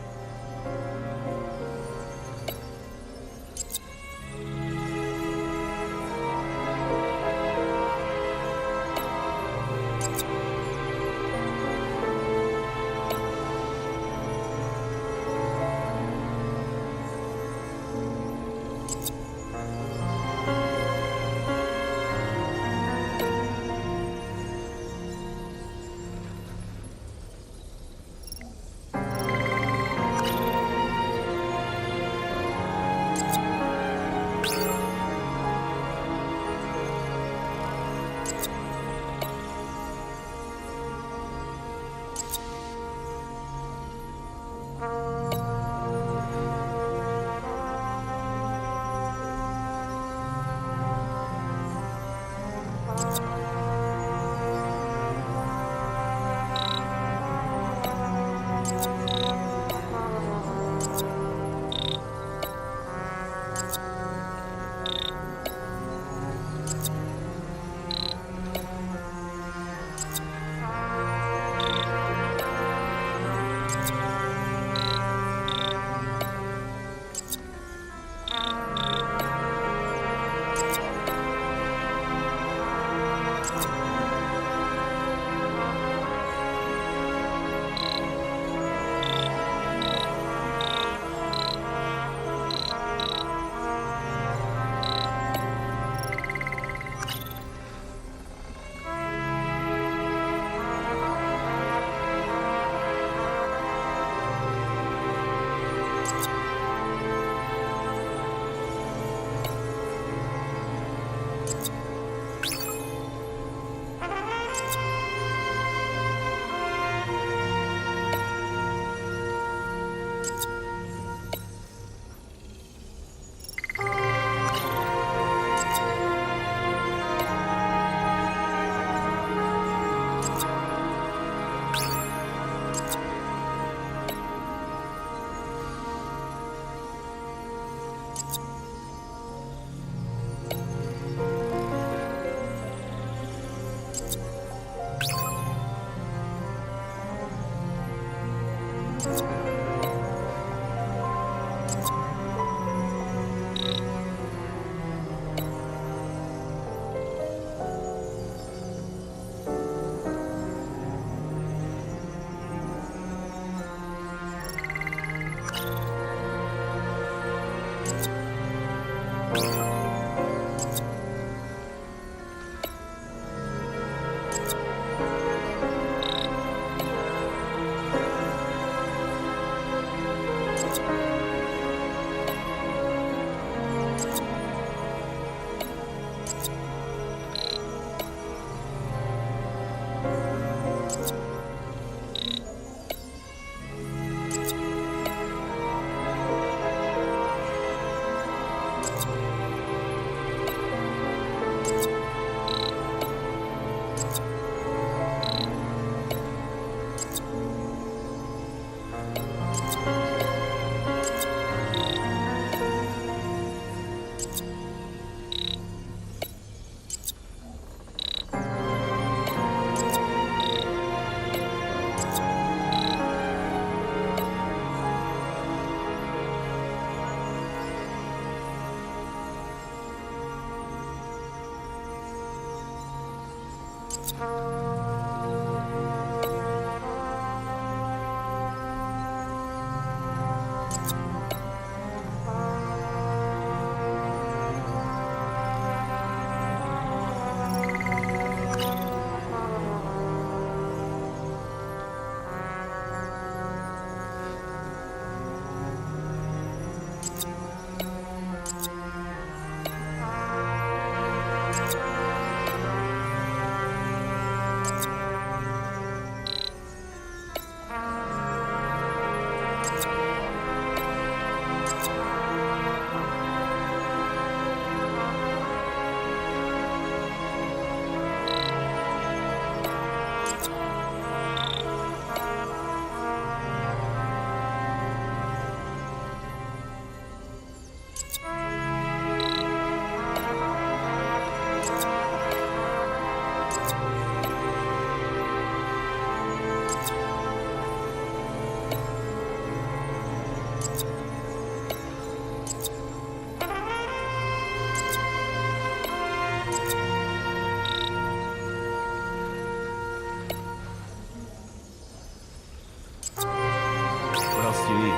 S8: What else do you need?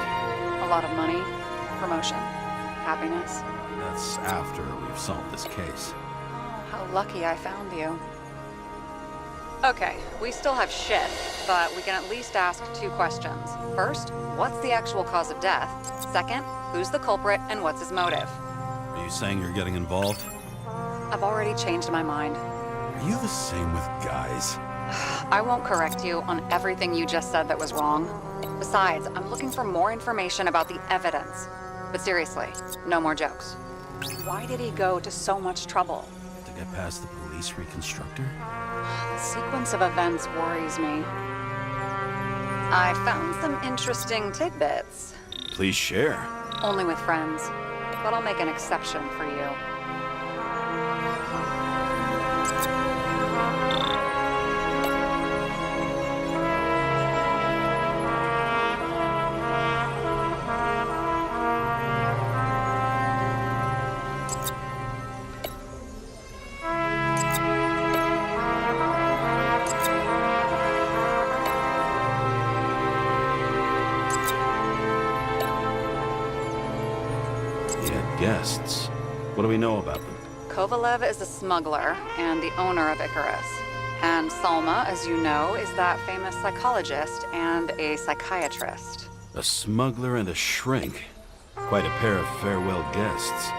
S6: A lot of money, promotion, happiness.
S8: That's after we've solved this case.
S6: Oh, how lucky I found you. Okay, we still have shit, but we can at least ask 2 questions. First, what's the actual cause of death? Second, who's the culprit and what's his motive?
S8: Are you saying you're getting involved?
S6: I've already changed my mind.
S8: Are you the same with guys?
S6: I won't correct you on everything you just said that was wrong. Besides, I'm looking for more information about the evidence. But seriously, no more jokes. Why did he go to so much trouble?
S8: To get past the police reconstructor?
S6: The sequence of events worries me. I found some interesting tidbits.
S8: Please share.
S6: Only with friends. But I'll make an exception for you.
S8: Guests. What do we know about them?
S6: Kovalev is a smuggler and the owner of Icarus. And Salma, as you know, is that famous psychologist and a psychiatrist.
S8: A smuggler and a shrink. Quite a pair of farewell guests.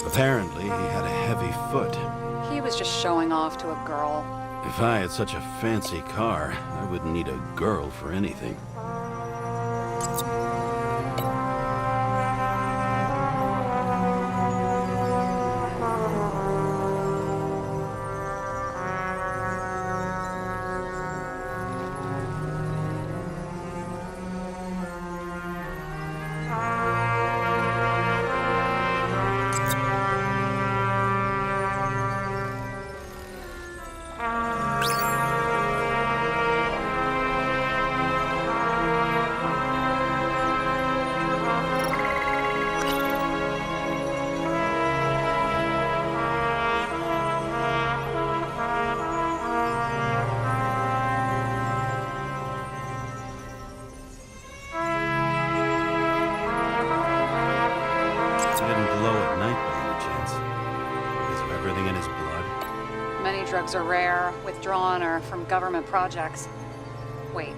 S8: Apparently, he had a heavy foot.
S6: He was just showing off to a girl.
S8: If I had such a fancy car, I wouldn't need a girl for anything.
S6: Drugs are rare, withdrawn, or from government projects. Wait,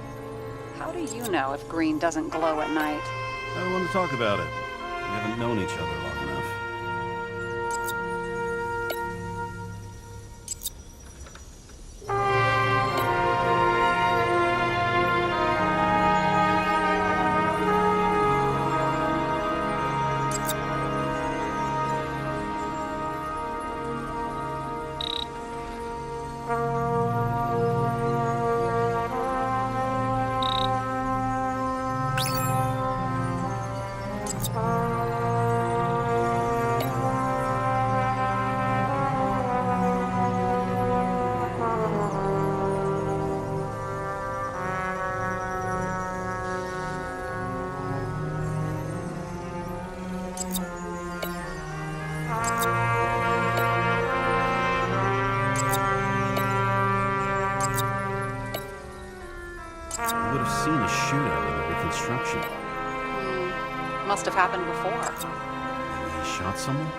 S6: how do you know if green doesn't glow at night?
S8: I don't want to talk about it. We haven't known each other long enough.
S6: Must have happened before.
S8: Maybe he shot someone?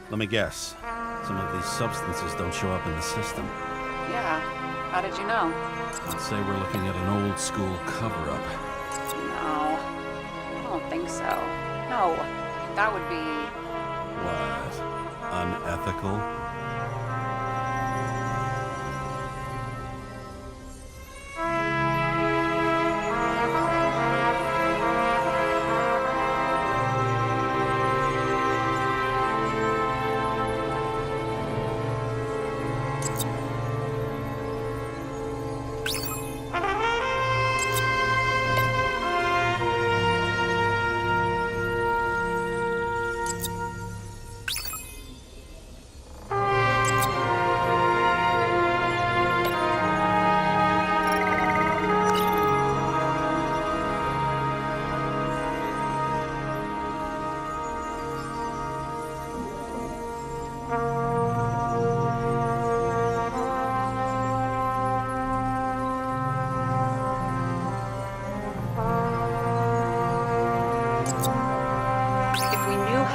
S8: Let me guess. Some of these substances don't show up in the system.
S6: Yeah. How did you know?
S3: I'd say we're looking at an old school cover-up.
S6: No. I don't think so. No. That would be...
S3: What? Unethical?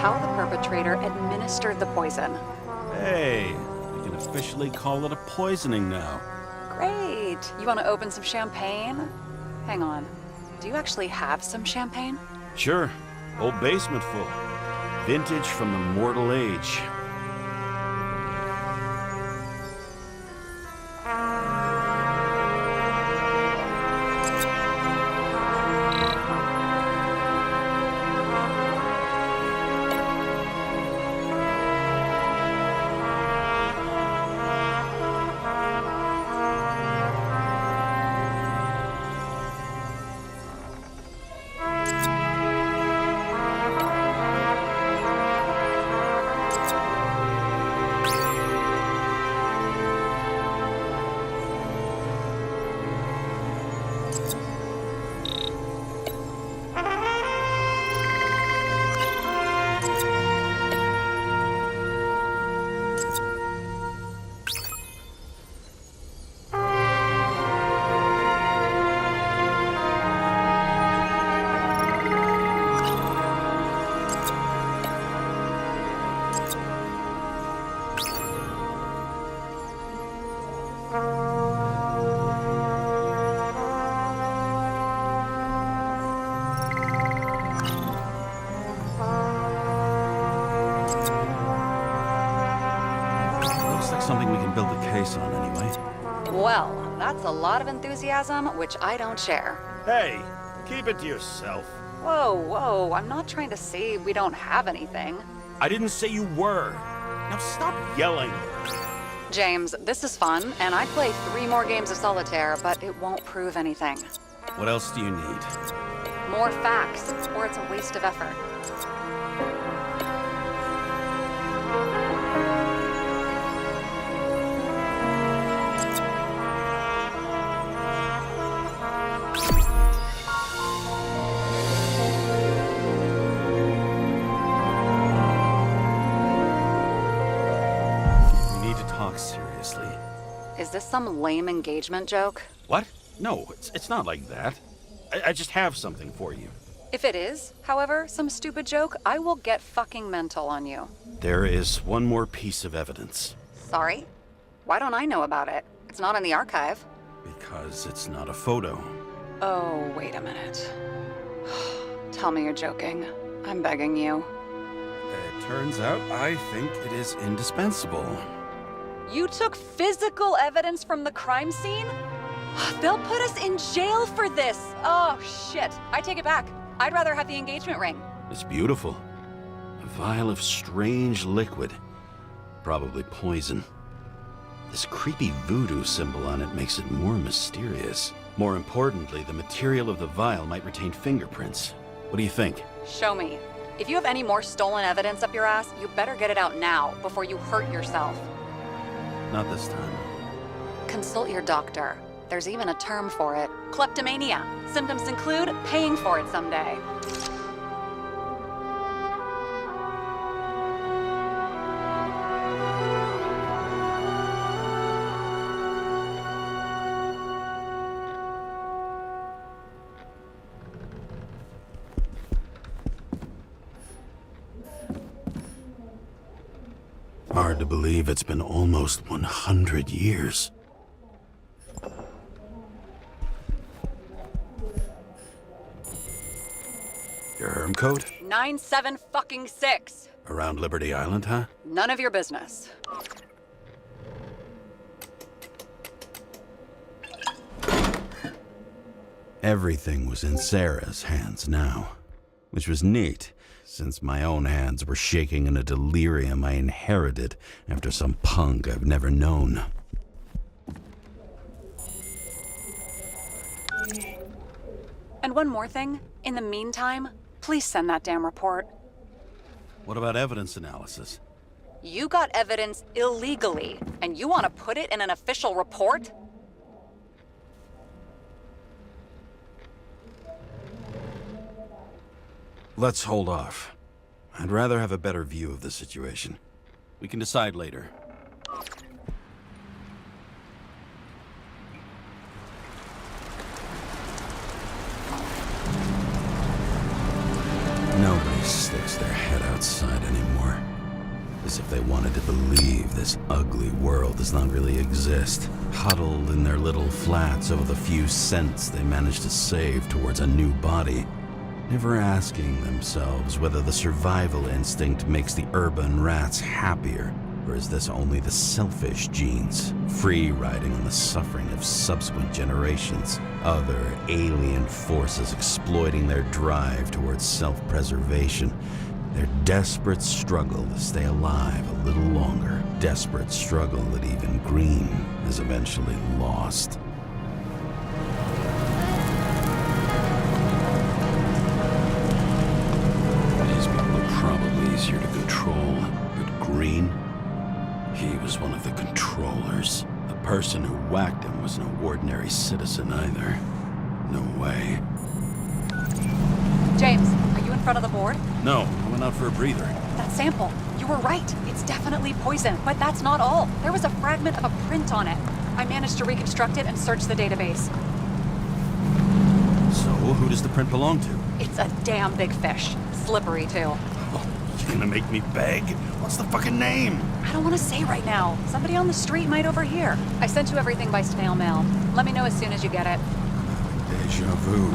S6: how the perpetrator administered the poison.
S8: Hey, we can officially call it a poisoning now.
S6: Great. You want to open some champagne? Hang on. Do you actually have some champagne?
S8: Sure, old basement full. Vintage from the mortal age. Something we can build a case on anyway.
S6: Well, that's a lot of enthusiasm, which I don't share.
S8: Hey, keep it to yourself.
S6: Whoa, whoa, I'm not trying to say we don't have anything.
S8: I didn't say you were. Now stop yelling.
S6: James, this is fun, and I'd play 3 more games of solitaire, but it won't prove anything.
S8: What else do you need?
S6: More facts, or it's a waste of effort.
S3: Seriously.
S6: Is this some lame engagement joke?
S8: What? No, it's not like that. I just have something for you.
S6: If it is, however, some stupid joke, I will get fucking mental on you.
S8: There is one more piece of evidence.
S6: Sorry? Why don't I know about it? It's not in the archive.
S8: Because it's not a photo.
S6: Oh, wait a minute. Tell me you're joking. I'm begging you.
S8: It turns out I think it is indispensable.
S6: You took physical evidence from the crime scene? They'll put us in jail for this! Oh, shit. I take it back. I'd rather have the engagement ring.
S3: It's beautiful. A vial of strange liquid. Probably poison. This creepy voodoo symbol on it makes it more mysterious. More importantly, the material of the vial might retain fingerprints. What do you think?
S6: Show me. If you have any more stolen evidence up your ass, you better get it out now, before you hurt yourself.
S3: Not this time.
S6: Consult your doctor. There's even a term for it. Kleptomania. Symptoms include paying for it someday.
S3: Hard to believe it's been almost 100 years. Your herm code?
S6: 97-fucking-6.
S3: Around Liberty Island, huh?
S6: None of your business.
S3: Everything was in Sarah's hands now, which was neat, since my own hands were shaking in a delirium I inherited after some punk I've never known.
S6: And one more thing. In the meantime, please send that damn report.
S3: What about evidence analysis?
S6: You got evidence illegally, and you want to put it in an official report?
S3: Let's hold off. I'd rather have a better view of the situation. We can decide later. Nobody sticks their head outside outside anymore. As if they wanted to believe this ugly world does not really exist, huddled in their little flats over the few cents they managed to save towards a new body, never asking themselves whether the survival instinct makes the urban rats happier, or is this only the selfish genes, free riding on the suffering of subsequent generations, other alien forces exploiting their drive towards self-preservation, their desperate struggle to stay alive a little longer, desperate struggle that even Green is eventually lost. These people are probably easier to control, but Green, he was one of the controllers. The person who whacked him was no ordinary citizen either. No way.
S6: James, are you in front of the board?
S8: No, I went out for a breather.
S6: That sample. You were right. It's definitely poison. But that's not all. There was a fragment of a print on it. I managed to reconstruct it and search the database.
S8: So, who does the print belong to?
S6: It's a damn big fish. Slippery, too.
S8: Oh, you gonna make me beg? What's the fucking name?
S6: I don't want to say right now. Somebody on the street might overhear. I sent you everything by snail mail. Let me know as soon as you get it.
S3: Deja vu.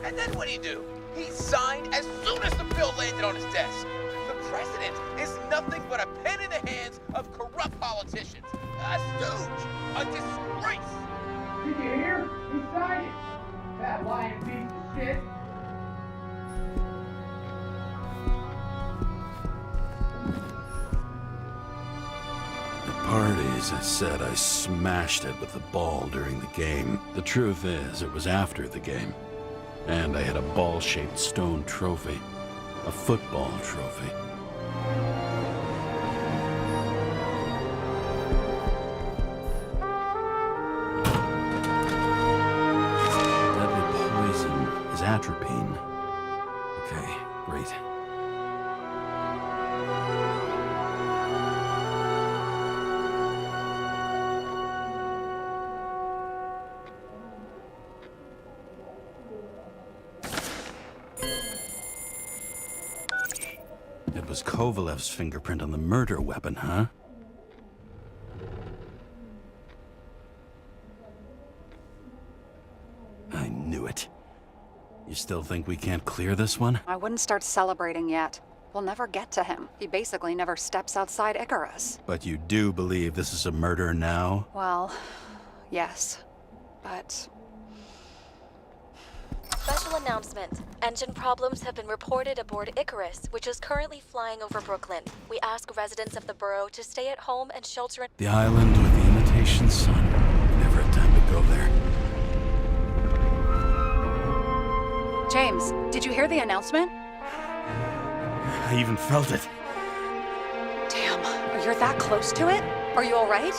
S10: And then what'd he do? He signed as soon as the bill landed on his desk. The president is nothing but a pen in the hands of corrupt politicians. A stooge. A disgrace.
S11: Did you hear? He signed it. That lying piece of shit.
S3: At parties, I said I smashed it with the ball during the game. The truth is, it was after the game. And I had a ball-shaped stone trophy. A football trophy. Deadly poison is atropine. Okay, great. It was Kovalev's fingerprint on the murder weapon, huh? I knew it. You still think we can't clear this one?
S6: I wouldn't start celebrating yet. We'll never get to him. He basically never steps outside Icarus.
S3: But you do believe this is a murder now?
S6: Well, yes. But...
S7: Special announcement. Engine problems have been reported aboard Icarus, which is currently flying over Brooklyn. We ask residents of the borough to stay at home and shelter in...
S3: The island with the imitation sun. Never had time to go there.
S6: James, did you hear the announcement?
S8: I even felt it.
S6: Damn, you're that close to it? Are you all right?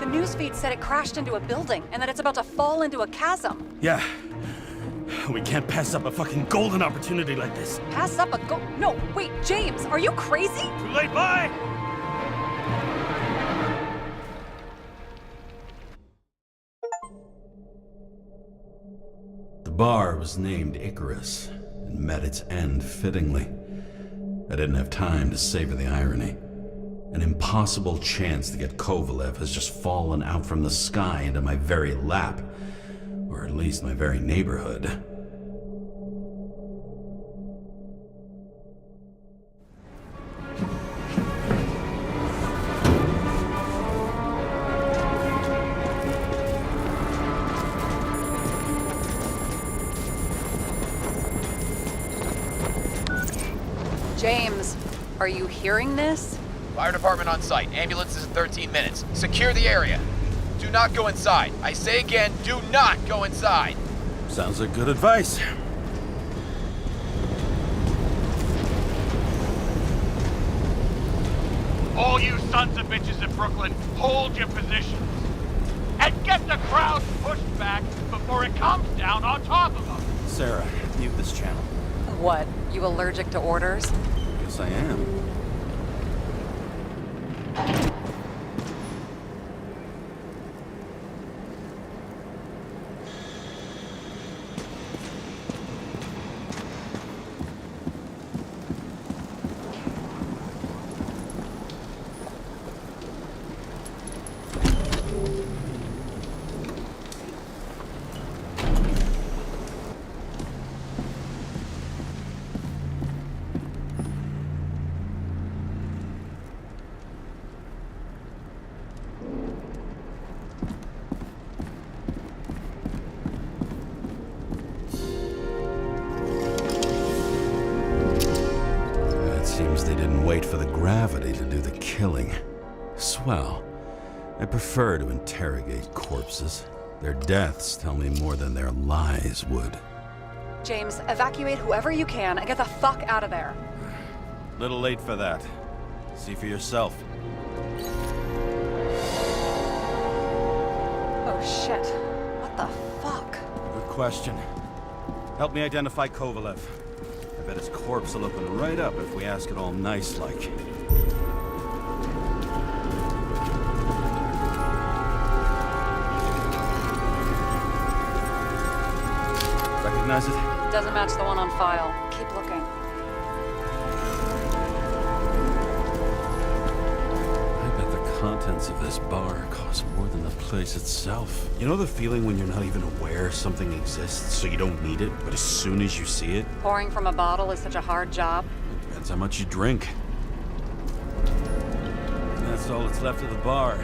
S6: The newsfeed said it crashed into a building and that it's about to fall into a chasm.
S8: Yeah. We can't pass up a fucking golden opportunity like this.
S6: Pass up No, wait, James, are you crazy?
S8: Too late, bye!
S3: The bar was named Icarus and met its end fittingly. I didn't have time to savor the irony. An impossible chance to get Kovalev has just fallen out from the sky into my very lap, or at least my very neighborhood.
S6: James, are you hearing this?
S10: Fire department on site. Ambulance is in 13 minutes. Secure the area. Do not go inside. I say again, do not go inside.
S8: Sounds like good advice.
S5: All you sons of bitches in Brooklyn, hold your positions. And get the crowd pushed back before it comes down on top of them.
S8: Sarah, mute this channel.
S6: What, you allergic to orders?
S8: Yes, I am. Seems they didn't wait for the gravity to do the killing. Swell. I prefer to interrogate corpses. Their deaths tell me more than their lies would.
S6: James, evacuate whoever you can and get the fuck out of there.
S8: Little late for that. See for yourself.
S6: Oh shit. What the fuck?
S8: Good question. Help me identify Kovalev. I bet his corpse will open right up if we ask it all nice-like. Recognize it?
S6: Doesn't match the one on file. Keep looking.
S3: I bet the contents of this bar cost more than the place itself.
S8: You know the feeling when you're not even aware something exists, so you don't need it, but as soon as you see it?
S6: Pouring from a bottle is such a hard job.
S3: Depends how much you drink.
S8: And that's all that's left of the bar.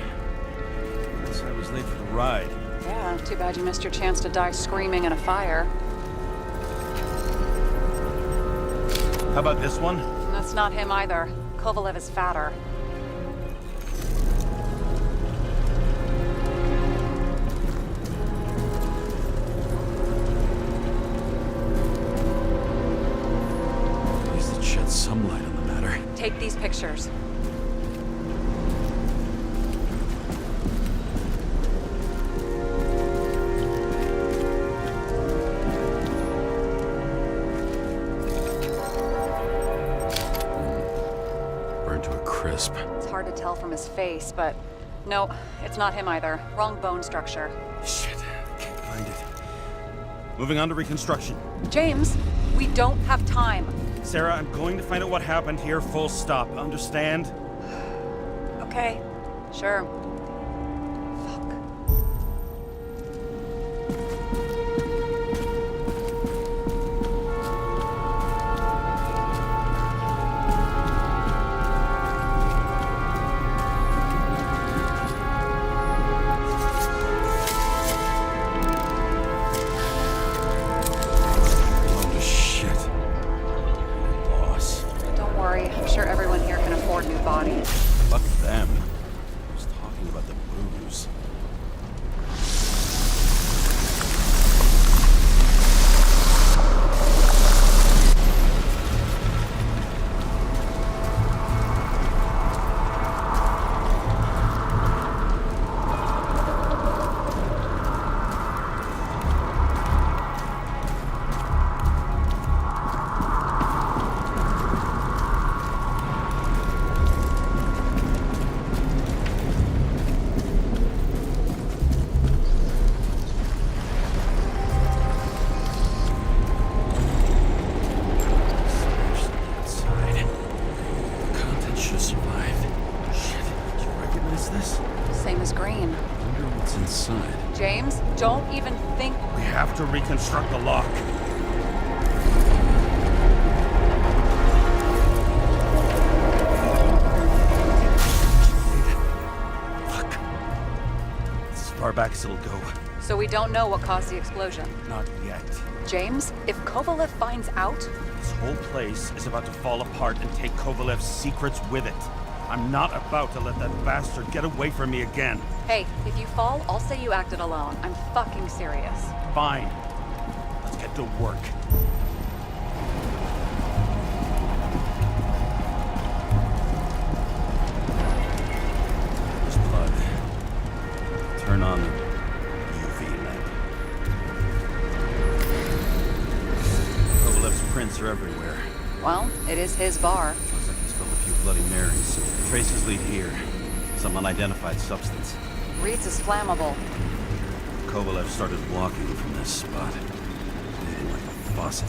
S8: Guess I was late for the ride.
S6: Yeah, too bad you missed your chance to die screaming in a fire.
S8: How about this one?
S6: That's not him either. Kovalev is fatter.
S3: Some light on the matter.
S6: Take these pictures.
S3: Burned to a crisp.
S6: It's hard to tell from his face, but no, it's not him either. Wrong bone structure.
S8: Shit, I can't find it. Moving on to reconstruction.
S6: James, we don't have time.
S8: Sarah, I'm going to find out what happened here, full stop. Understand?
S6: Okay, sure.
S8: Fuck them. I was talking about the booze.
S6: James, don't even think...
S8: We have to reconstruct the lock. Fuck. It's as far back as it'll go.
S6: So we don't know what caused the explosion?
S8: Not yet.
S6: James, if Kovalev finds out...
S12: This whole place is about to fall apart and take Kovalev's secrets with it. I'm not about to let that bastard get away from me again.
S6: Hey, if you fall, I'll say you acted alone. I'm fucking serious.
S12: Fine. Let's get to work.
S8: There's blood. Turn on the UV lamp.
S12: Kovalev's prints are everywhere.
S6: Well, it is his bar.
S12: Looks like he spilled a few Bloody Marys. Traces lead here. Some unidentified substance.
S6: Reeds is flammable.
S8: Kovalev started walking from this spot, bleeding like a faucet.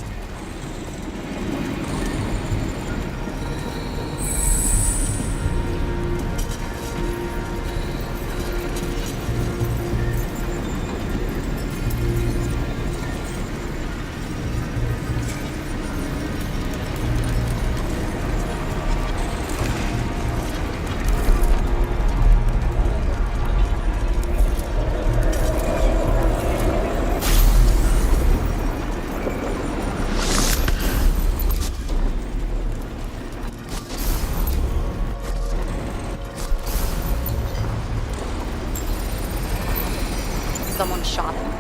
S6: Someone shot him.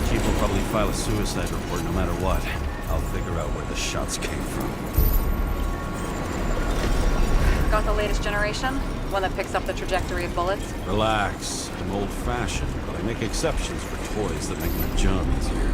S8: Chief will probably file a suicide report no matter what. I'll figure out where the shots came from.
S6: Got the latest generation? One that picks up the trajectory of bullets?
S8: Relax. I'm old-fashioned, but I make exceptions for toys that make my job easier.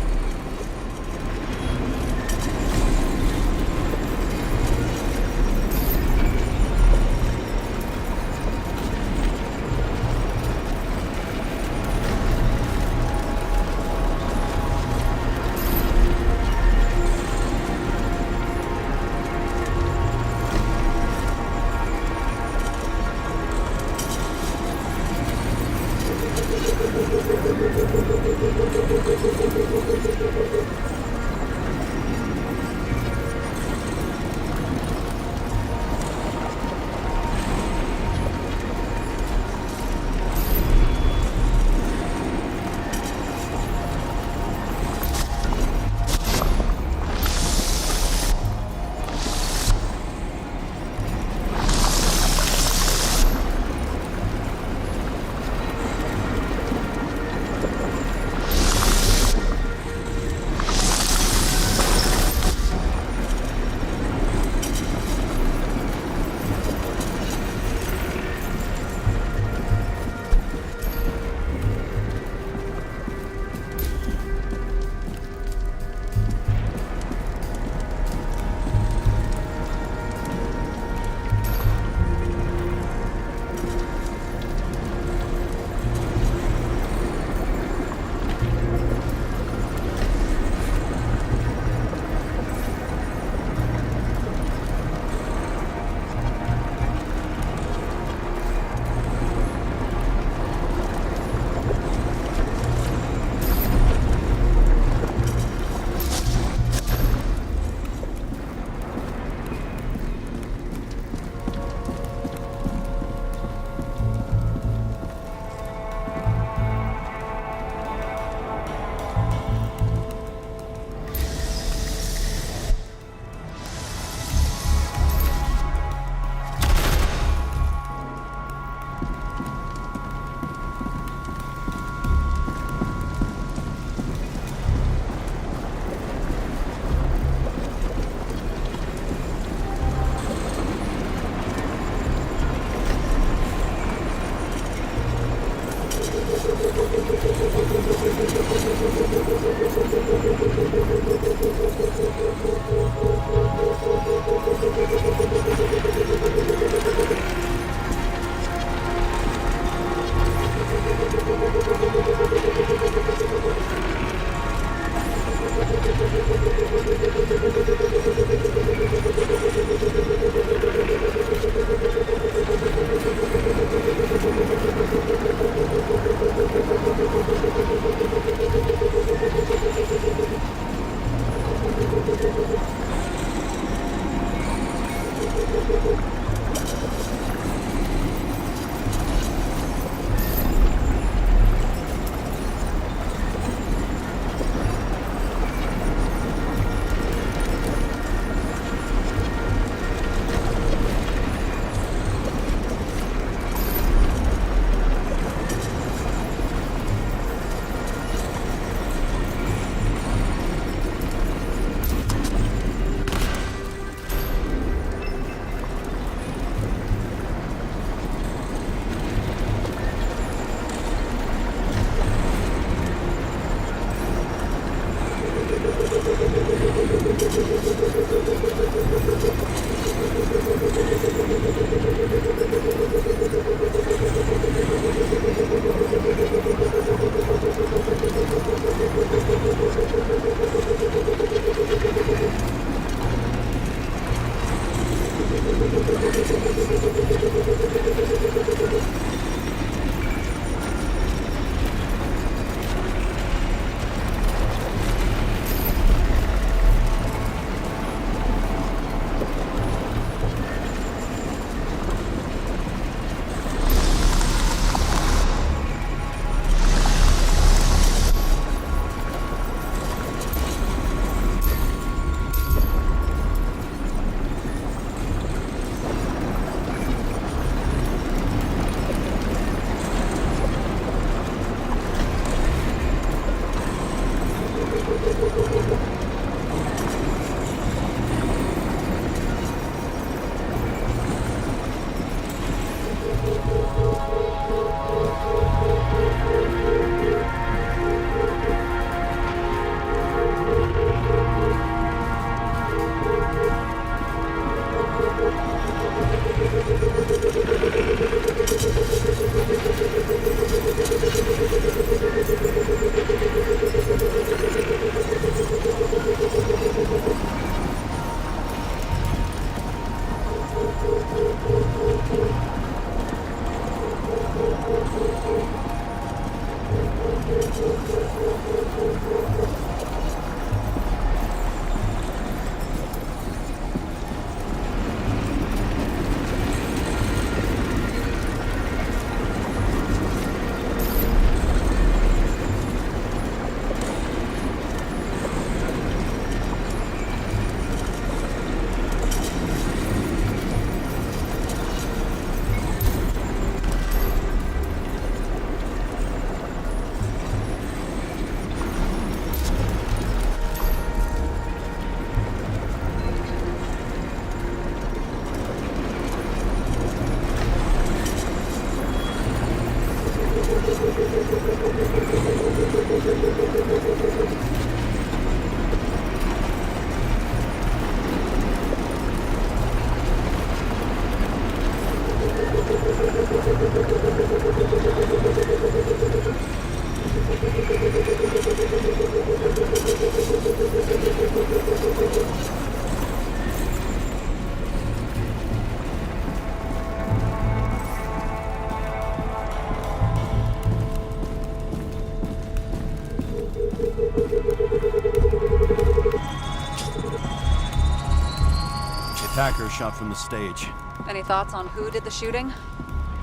S8: Attacker shot from the stage.
S6: Any thoughts on who did the shooting?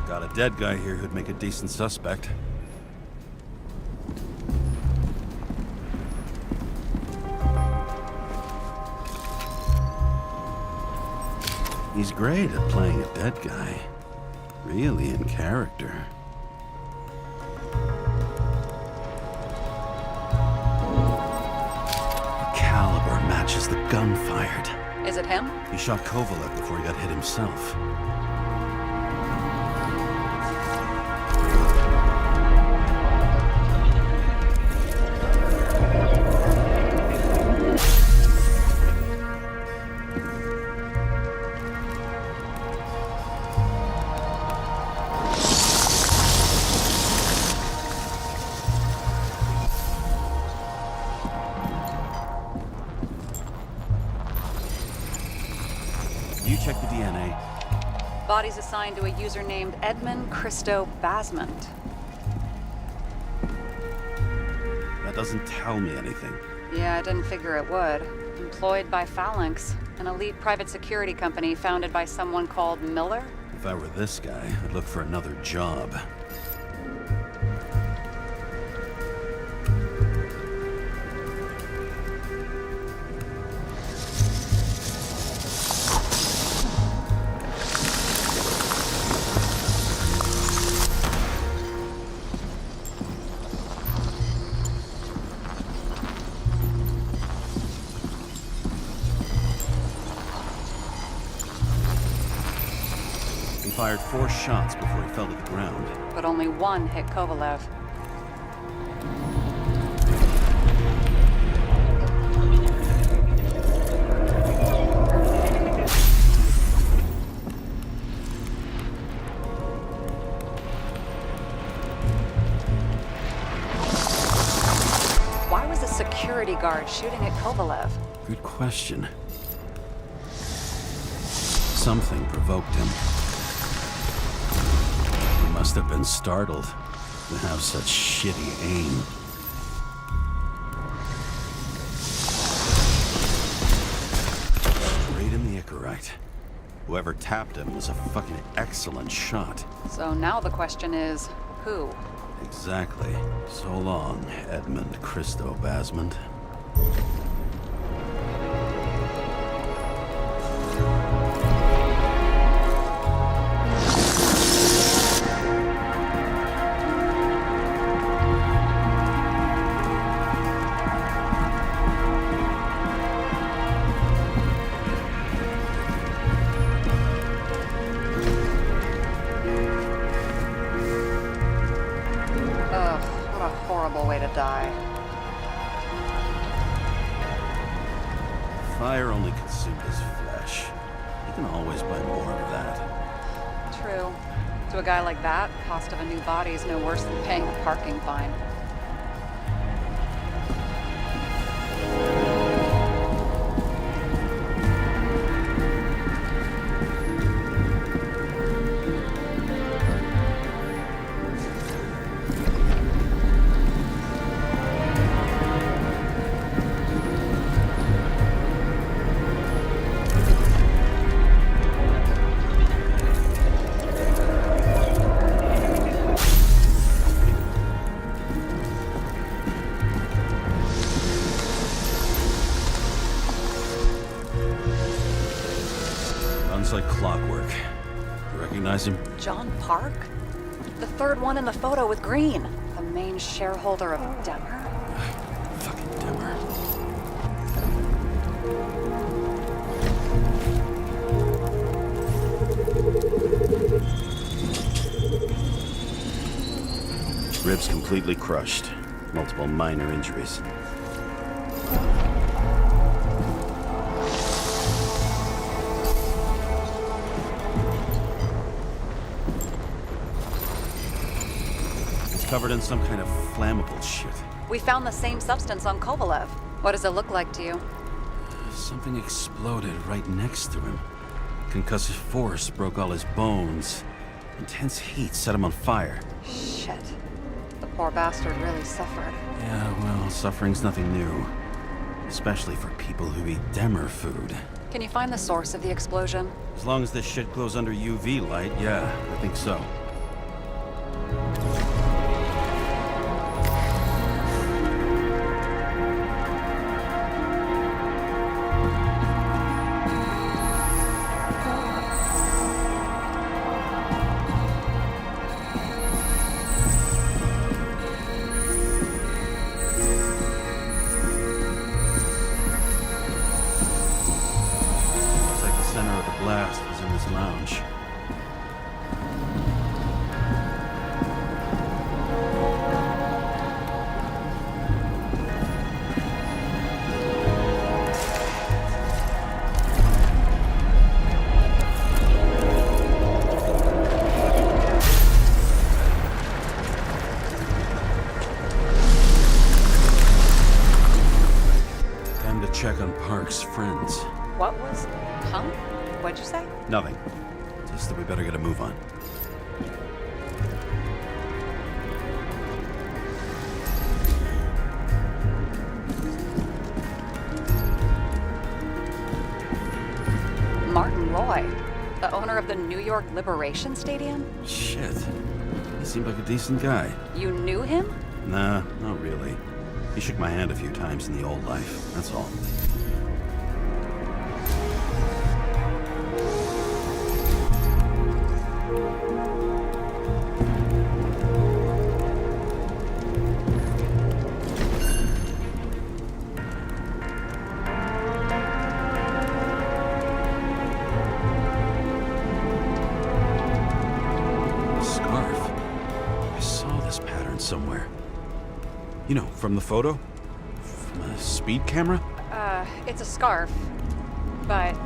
S8: Got a dead guy here who'd make a decent suspect. He's great at playing a dead guy. Really in character. The caliber matches the gun fired.
S6: Is it him?
S8: He shot Kovalev before he got hit himself. You check the DNA.
S6: Body's assigned to a user named Edmund Christo Basmont.
S8: That doesn't tell me anything.
S6: Yeah, I didn't figure it would. Employed by Phalanx, an elite private security company founded by someone called Miller.
S8: If I were this guy, I'd look for another job. He fired 4 shots before he fell to the ground.
S6: But only one hit Kovalev. Why was a security guard shooting at Kovalev?
S8: Good question. Something provoked him. He must have been startled to have such shitty aim. Straight in the Icarite. Whoever tapped him was a fucking excellent shot.
S6: So now the question is, who?
S8: Exactly. So long, Edmund Christo Basmont.
S6: Ugh, what a horrible way to die.
S8: Fire only consumed his flesh. You can always buy more of that.
S6: True. To a guy like that, cost of a new body is no worse than paying a parking fine.
S8: Looks like clockwork. You recognize him?
S6: John Park? The third one in the photo with Green. The main shareholder of Demmer?
S8: Fucking Demmer. Ribs completely crushed. Multiple minor injuries. It's covered in some kind of flammable shit.
S6: We found the same substance on Kovalev. What does it look like to you?
S8: Something exploded right next to him. Concussive force broke all his bones. Intense heat set him on fire.
S6: Shit. The poor bastard really suffered.
S8: Yeah, well, suffering's nothing new. Especially for people who eat Demmer food.
S6: Can you find the source of the explosion?
S8: As long as this shit glows under UV light, yeah, I think so. Blast was in this lounge. Time to check on Park's friends.
S6: What was? Huh? What'd you say?
S8: Nothing. Just that we better get a move on.
S6: Martin Roy, the owner of the New York Liberation Stadium?
S8: Shit. He seemed like a decent guy.
S6: You knew him?
S8: Nah, not really. He shook my hand a few times in the old life, that's all. Somewhere. You know, from the photo? From a speed camera?
S6: It's a scarf. But,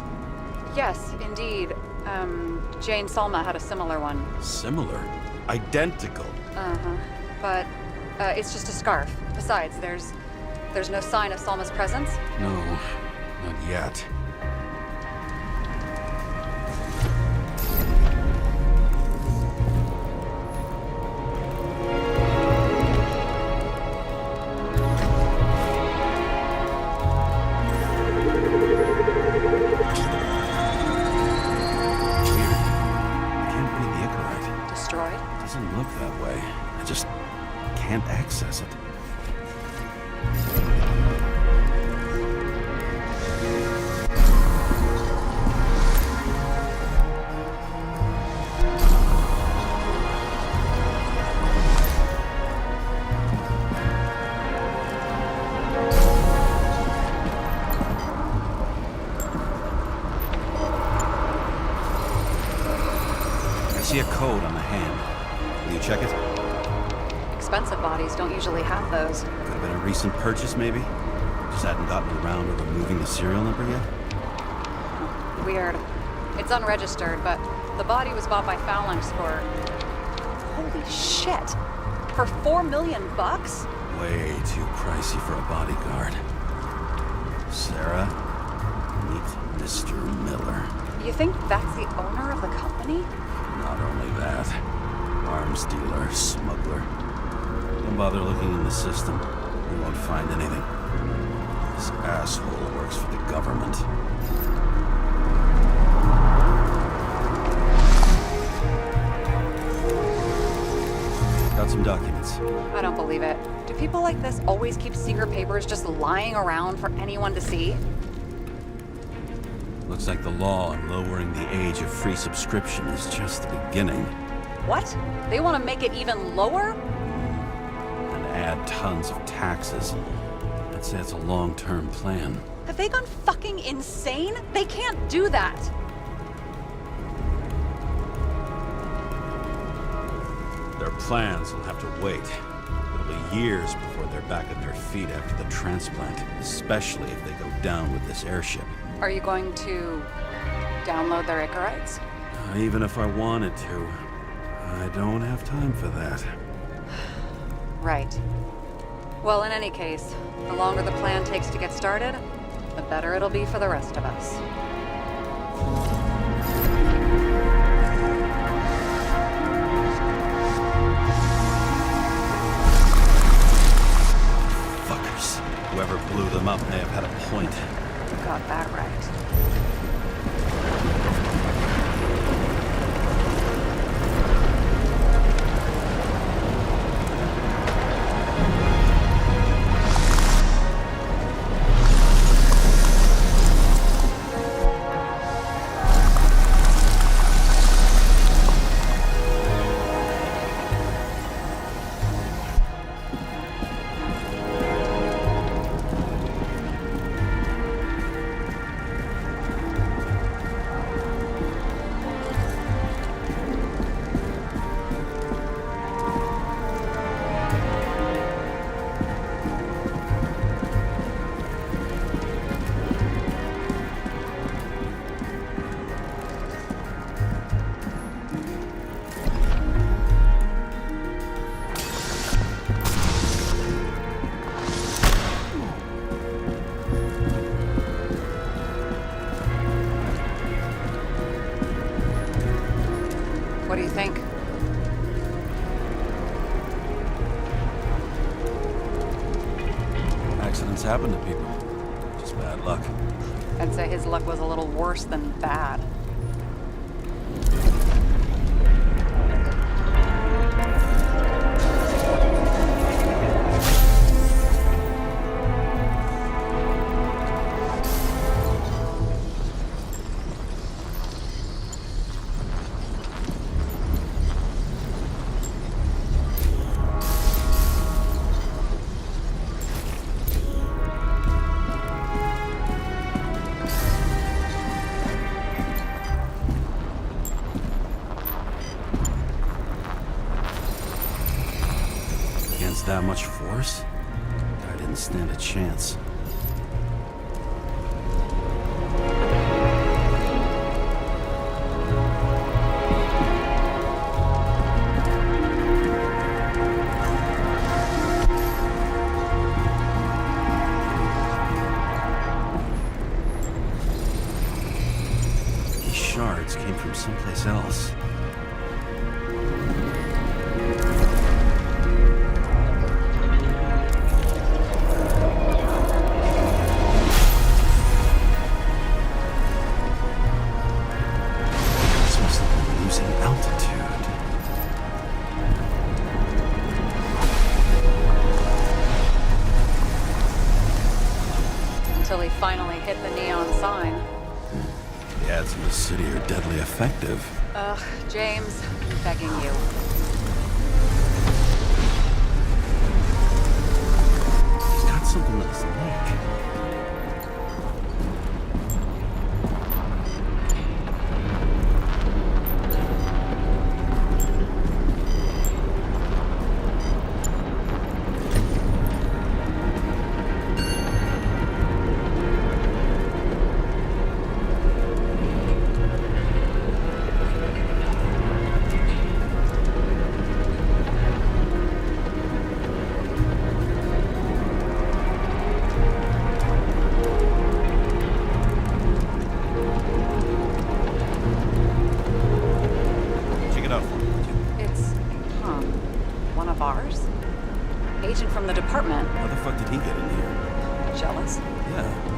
S6: yes, indeed. Jane Salma had a similar one.
S8: Similar? Identical?
S6: Uh-huh. But, it's just a scarf. Besides, there's no sign of Salma's presence?
S8: No, not yet. Doesn't look that way. I just can't access it. I see a code on the hand. Will you check it?
S6: Expensive bodies don't usually have those.
S8: Could have been a recent purchase, maybe? Just hadn't gotten around to removing the serial number yet?
S6: Weird. It's unregistered, but the body was bought by Phalanx for... Holy shit! For $4 million bucks?
S8: Way too pricey for a bodyguard. Sarah, meet Mr. Miller.
S6: You think that's the owner of the company?
S8: Not only that. Arms dealer, smuggler. Don't bother looking in the system. You won't find anything. This asshole works for the government. Got some documents.
S6: I don't believe it. Do people like this always keep secret papers just lying around for anyone to see?
S8: Looks like the law on lowering the age of free subscription is just the beginning.
S6: What? They want to make it even lower?
S8: And add tons of taxes. I'd say it's a long-term plan.
S6: Have they gone fucking insane? They can't do that!
S8: Their plans will have to wait. It'll be years before they're back on their feet after the transplant, especially if they go down with this airship.
S6: Are you going to download their Icarites?
S8: Even if I wanted to, I don't have time for that.
S6: Right. Well, in any case, the longer the plan takes to get started, the better it'll be for the rest of us.
S8: Fuckers. Whoever blew them up may have had a point.
S6: You got that right. What do you think?
S8: Accidents happen to people. Just bad luck.
S6: I'd say his luck was a little worse than bad.
S8: That much force? I didn't stand a chance. These shards came from someplace else.
S6: Until he finally hit the neon sign.
S8: The ads in the city are deadly effective.
S6: Ugh, James, I'm begging you.
S8: He's got something on his neck.
S6: One of ours? Agent from the department.
S8: How the fuck did he get in here?
S6: Jealous?
S8: Yeah.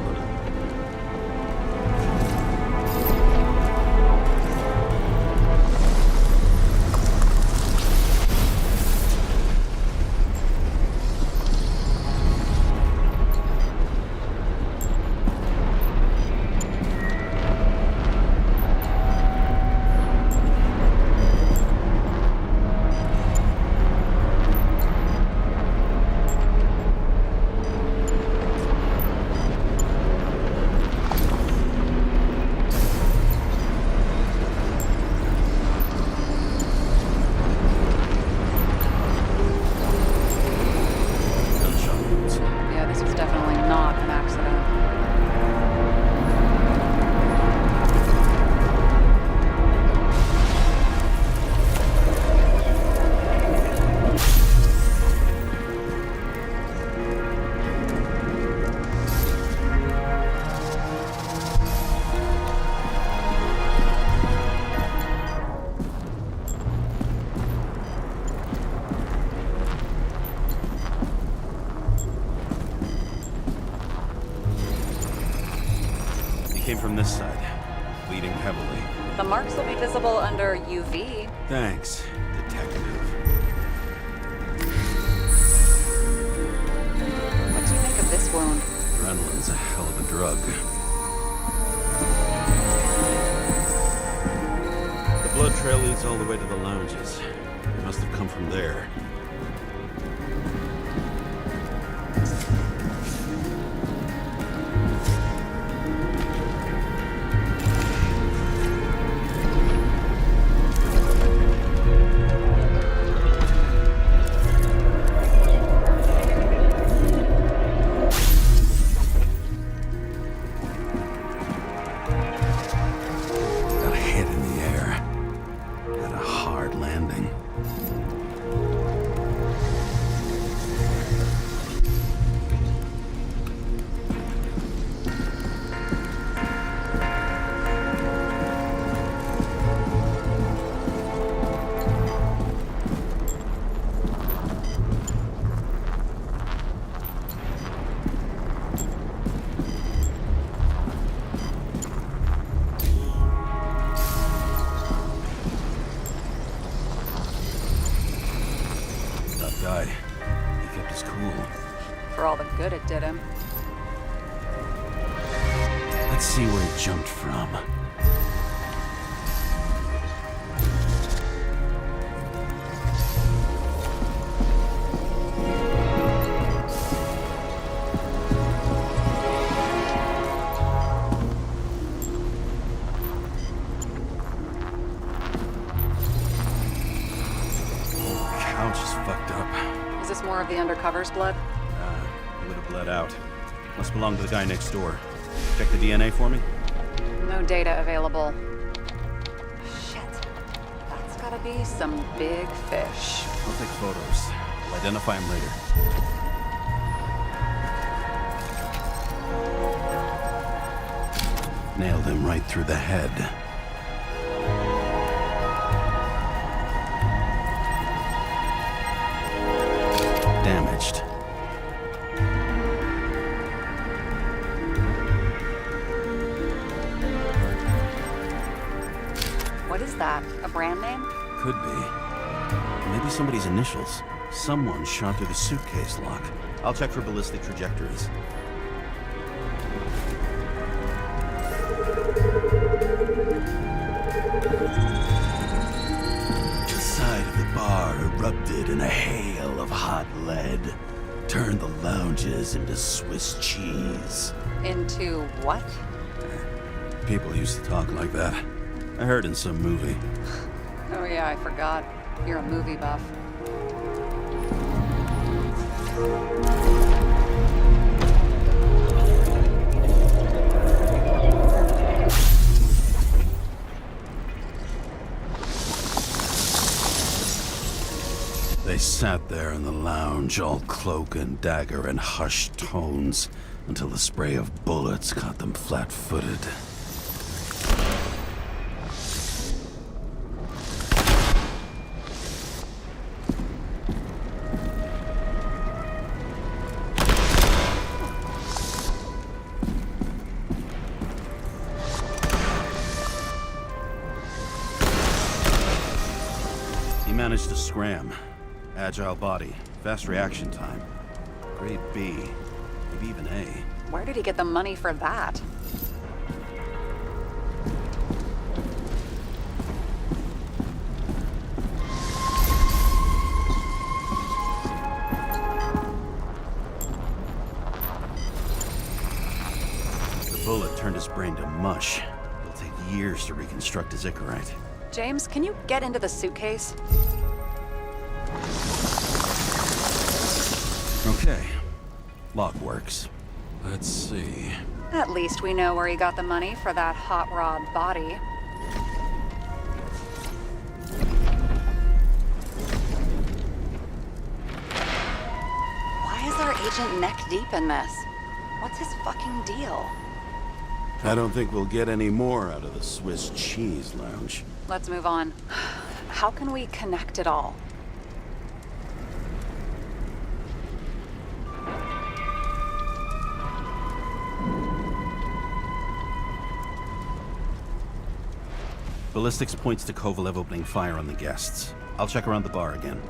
S8: came from this side, bleeding heavily.
S6: The marks will be visible under UV.
S8: Thanks, detective.
S6: What do you make of this wound?
S8: Adrenaline's a hell of a drug. The blood trail leads all the way to the lounges. It must have come from there.
S6: Good, it did him.
S8: Let's see where he jumped from. Whole couch is fucked up.
S6: Is this more of the undercover's blood?
S8: Would have bled out. Must belong to the guy next door. Check the DNA for me?
S6: No data available. Shit. That's gotta be some big fish.
S8: I'll take photos. I'll identify him later. Nailed him right through the head. Damaged.
S6: What is that? A brand name?
S8: Could be. Maybe somebody's initials. Someone shot through the suitcase lock. I'll check for ballistic trajectories. The side of the bar erupted in a hail of hot lead. Turned the lounges into Swiss cheese.
S6: Into what?
S8: People used to talk like that. I heard in some movie.
S6: Oh yeah, I forgot. You're a movie buff.
S8: They sat there in the lounge, all cloak and dagger and hushed tones, until the spray of bullets caught them flat-footed. Managed to scram. Agile body, fast reaction time. Grade B, maybe even A.
S6: Where did he get the money for that?
S8: The bullet turned his brain to mush. It'll take years to reconstruct his Icarite.
S6: James, can you get into the suitcase?
S8: Okay. Lock works. Let's see.
S6: At least we know where he got the money for that hot rod body. Why is our agent neck deep in this? What's his fucking deal?
S8: I don't think we'll get any more out of the Swiss cheese lounge.
S6: Let's move on. How can we connect it all?
S8: Ballistics points to Kovalev opening fire on the guests. I'll check around the bar again.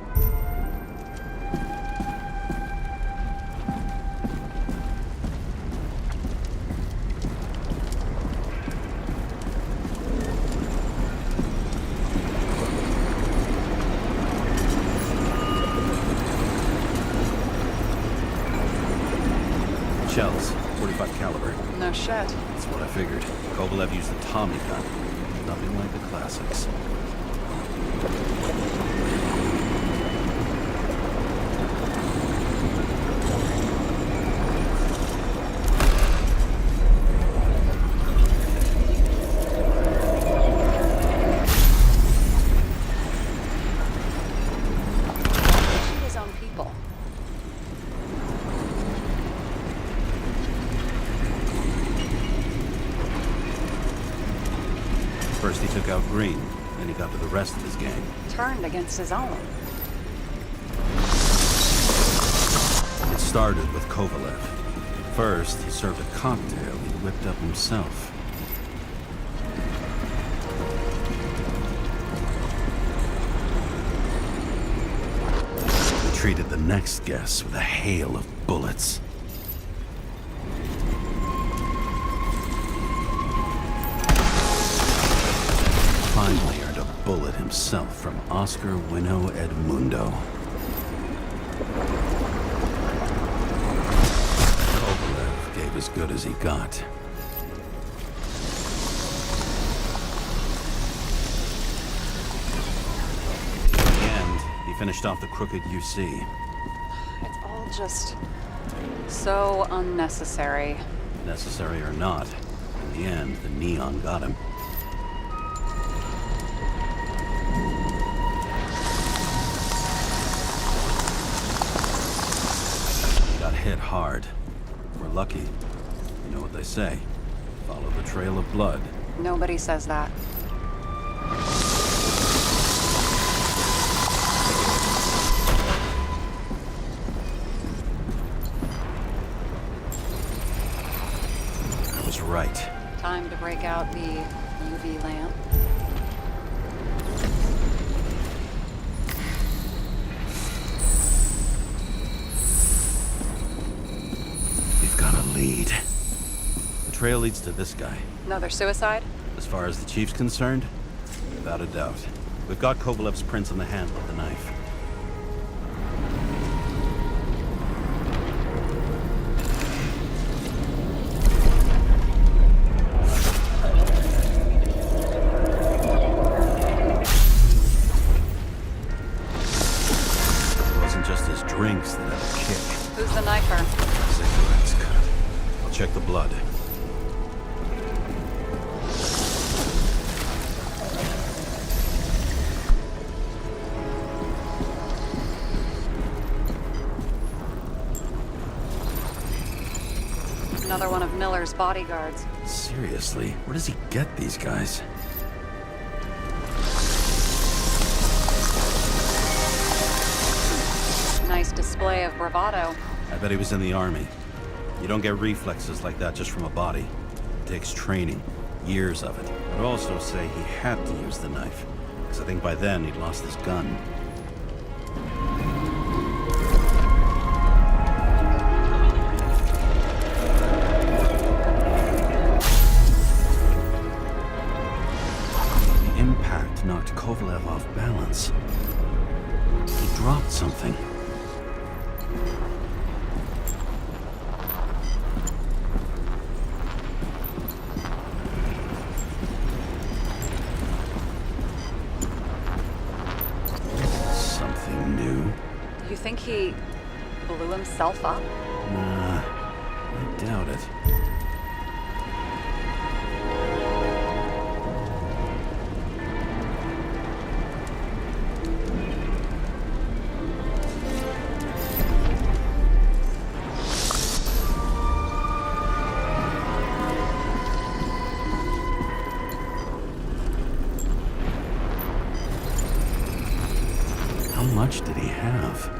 S8: Shells, 45 caliber.
S6: No shit.
S8: That's what I figured. Kovalev used the Tommy gun. Nothing like the classics.
S6: Shoot his own people.
S8: First he took out Green, then he got to the rest of his gang.
S6: Turned against his own.
S8: It started with Kovalev. First, he served a cocktail he'd whipped up himself. He treated the next guest with a hail of bullets. Finally earned a bullet himself from Oscar Wino Edmundo. Kovalev gave as good as he got. In the end, he finished off the crooked UC.
S6: It's all just so unnecessary.
S8: Necessary or not, in the end, the neon got him. Hit hard. We're lucky. You know what they say. Follow the trail of blood.
S6: Nobody says that.
S8: I was right.
S6: Time to break out the UV lamp.
S8: Lead. The trail leads to this guy.
S6: Another suicide?
S8: As far as the chief's concerned, without a doubt. We've got Kovalev's prints on the handle of the knife. It wasn't just his drinks that had a kick.
S6: Who's the knifer?
S8: Cigarettes cut. I'll check the blood.
S6: Another one of Miller's bodyguards.
S8: Seriously, where does he get these guys?
S6: Nice display of bravado.
S8: I bet he was in the army. You don't get reflexes like that just from a body. It takes training, years of it. I'd also say he had to use the knife, because I think by then he'd lost his gun. The impact knocked Kovalev off balance. He dropped something.
S6: You think he blew himself up?
S8: Nah, I doubt it. How much did he have?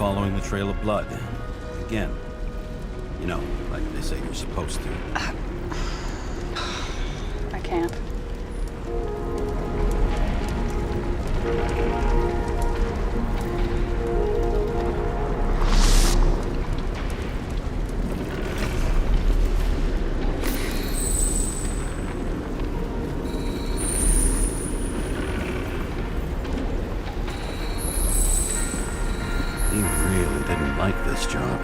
S8: following the trail of blood. Again. You know, like they say you're supposed to.
S6: I can't.
S3: He really didn't like this job.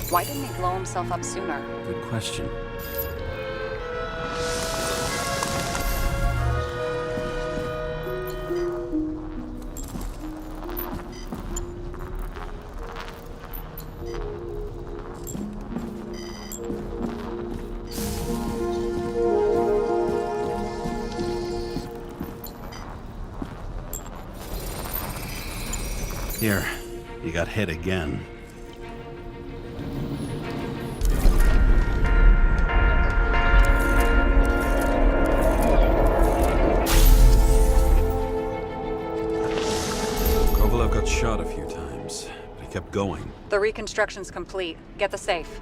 S6: Why didn't he blow himself up sooner?
S3: Good question.
S8: Here, you got hit again.
S3: Kovalev got shot a few times, but he kept going.
S6: The reconstruction's complete. Get the safe.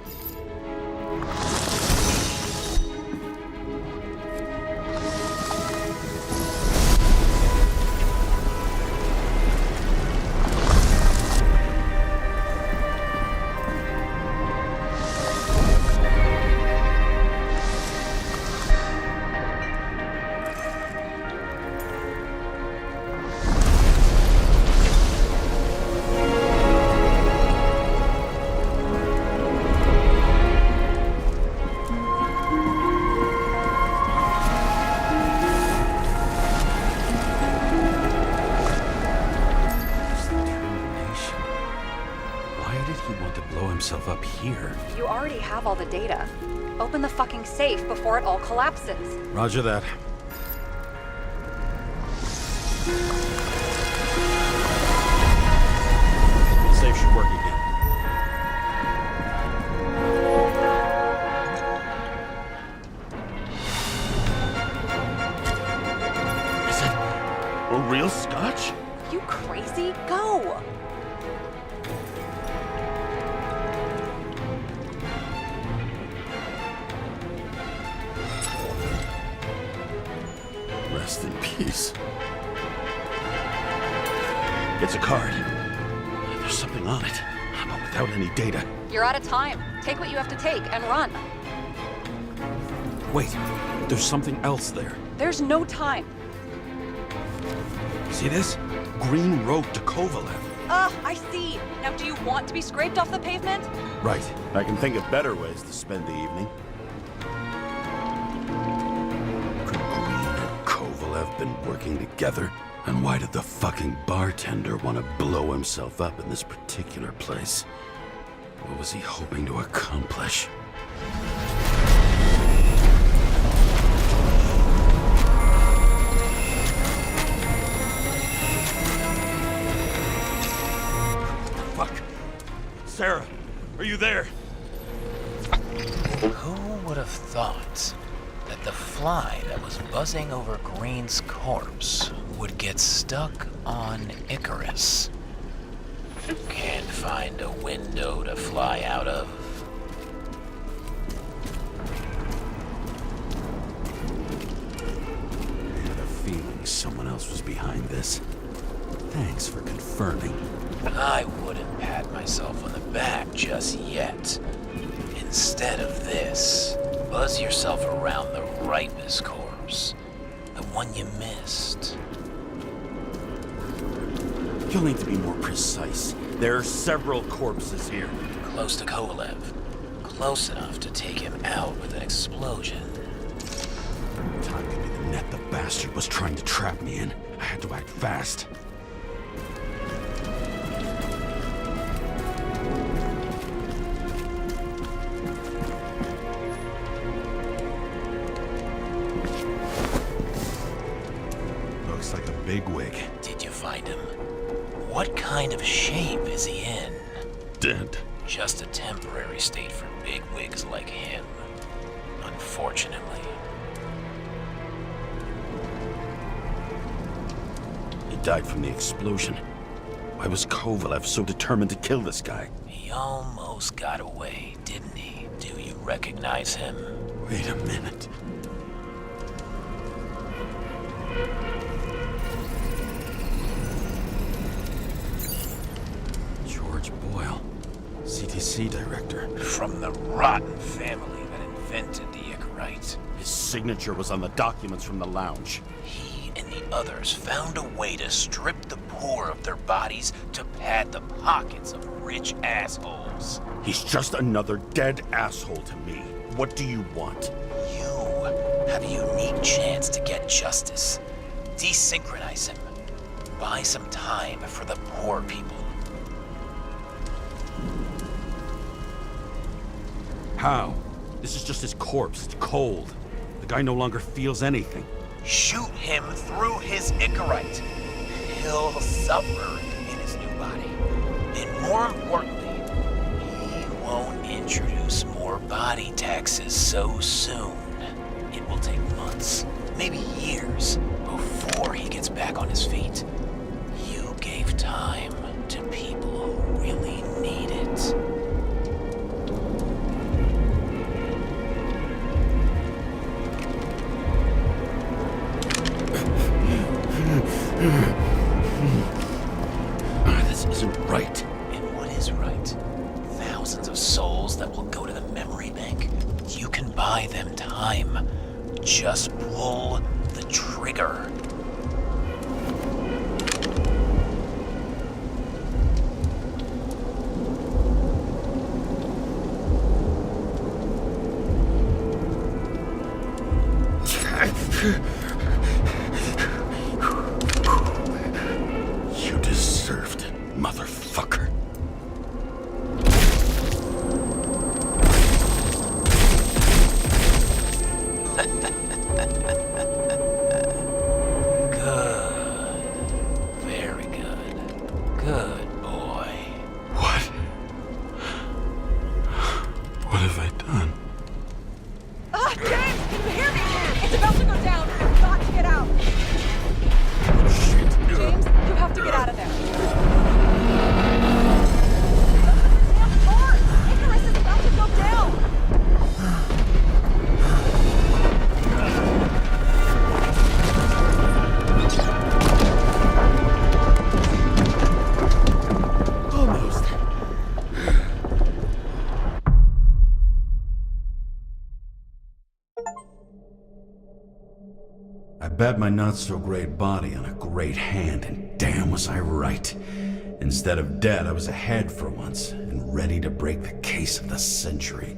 S3: Himself up here.
S6: You already have all the data. Open the fucking safe before it all collapses.
S3: Roger that. The safe should work again.
S12: Is it a real scotch?
S6: You crazy? Go!
S3: Rest in peace.
S12: It's a card. There's something on it, but without any data.
S6: You're out of time. Take what you have to take and run.
S3: Wait, there's something else there.
S6: There's no time.
S3: See this? Green road to Kovalev.
S6: I see. Now, do you want to be scraped off the pavement?
S3: Right.
S12: I can think of better ways to spend the evening.
S3: Could Green and Kovalev have been working together? And why did the fucking bartender want to blow himself up in this particular place? What was he hoping to accomplish?
S12: Fuck. Sarah, are you there?
S10: Who would have thought that the fly that was buzzing over Green's corpse would get stuck on Icarus? Can't find a window to fly out of.
S3: I had a feeling someone else was behind this. Thanks for confirming.
S10: I wouldn't pat myself on the back just yet. Instead of this, buzz yourself around the Ripus corpse. The one you missed.
S12: You'll need to be more precise. There are several corpses here.
S10: Close to Kovalev. Close enough to take him out with an explosion.
S3: Time could be the net the bastard was trying to trap me in. I had to act fast. Looks like a bigwig.
S10: Did you find him? What kind of shape is he in?
S3: Dead.
S10: Just a temporary state for bigwigs like him. Unfortunately.
S3: He died from the explosion. Why was Kovalev so determined to kill this guy?
S10: He almost got away, didn't he? Do you recognize him?
S3: Wait a minute. George Boyle, CTC director.
S10: From the rotten family that invented the Icarite.
S12: His signature was on the documents from the lounge.
S10: He and the others found a way to strip the poor of their bodies to pad the pockets of rich assholes.
S12: He's just another dead asshole to me. What do you want?
S10: You have a unique chance to get justice. Desynchronize him. Buy some time for the poor people.
S12: How? This is just his corpse. It's cold. The guy no longer feels anything.
S10: Shoot him through his Icarite. He'll suffer in his new body. And more importantly, he won't introduce more body taxes so soon. It will take months, maybe years, before he gets back on his feet. You gave time to people who really need it.
S3: This isn't right.
S10: And what is right? Thousands of souls that will go to the memory bank. You can buy them time. Just pull the trigger.
S3: You deserved it, motherfucker.
S10: Good. Very good. Good boy.
S3: What? What have I done?
S6: James, can you hear me? It's about to go down. I've got to get out. James, you have to get out of there. Damn door! Icarus is about to go down.
S3: Almost. I bet my not-so-great body on a great hand, and damn was I right. Instead of dead, I was ahead for once, and ready to break the case of the century.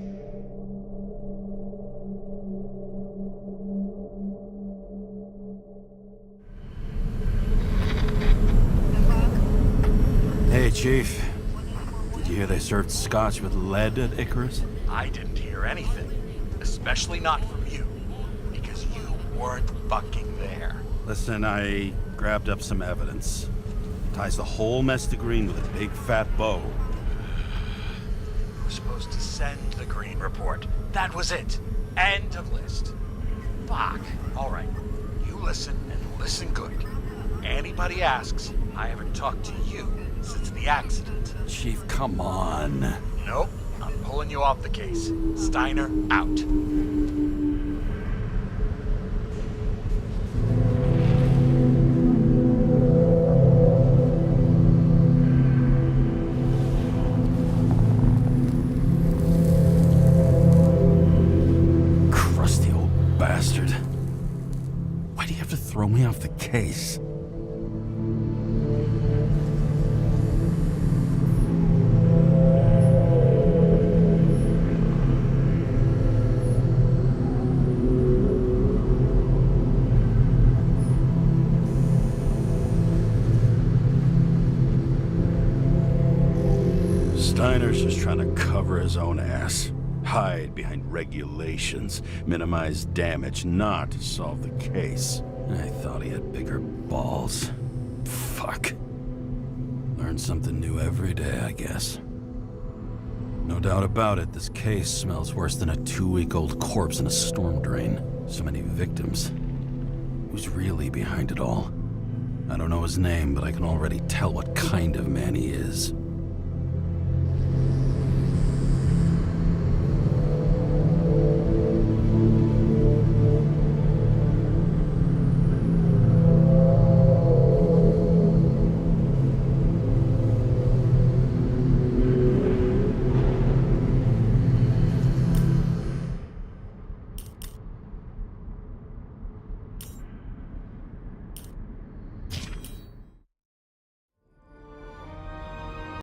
S8: Chief, did you hear they served scotch with lead at Icarus?
S5: I didn't hear anything. Especially not from you. Because you weren't fucking there.
S8: Listen, I grabbed up some evidence. Ties the whole mess to Green with a big fat bow.
S5: You were supposed to send the Green report. That was it. End of list. Fuck. All right. You listen and listen good. Anybody asks, I haven't talked to you since the accident.
S8: Chief, come on.
S5: Nope. I'm pulling you off the case. Steiner out.
S8: Crusty old bastard. Why do you have to throw me off the case? Steiner's just trying to cover his own ass. Hide behind regulations, minimize damage, not solve the case. I thought he had bigger balls. Fuck. Learn something new every day, I guess. No doubt about it, this case smells worse than a 2-week-old corpse in a storm drain. So many victims. Who's really behind it all? I don't know his name, but I can already tell what kind of man he is.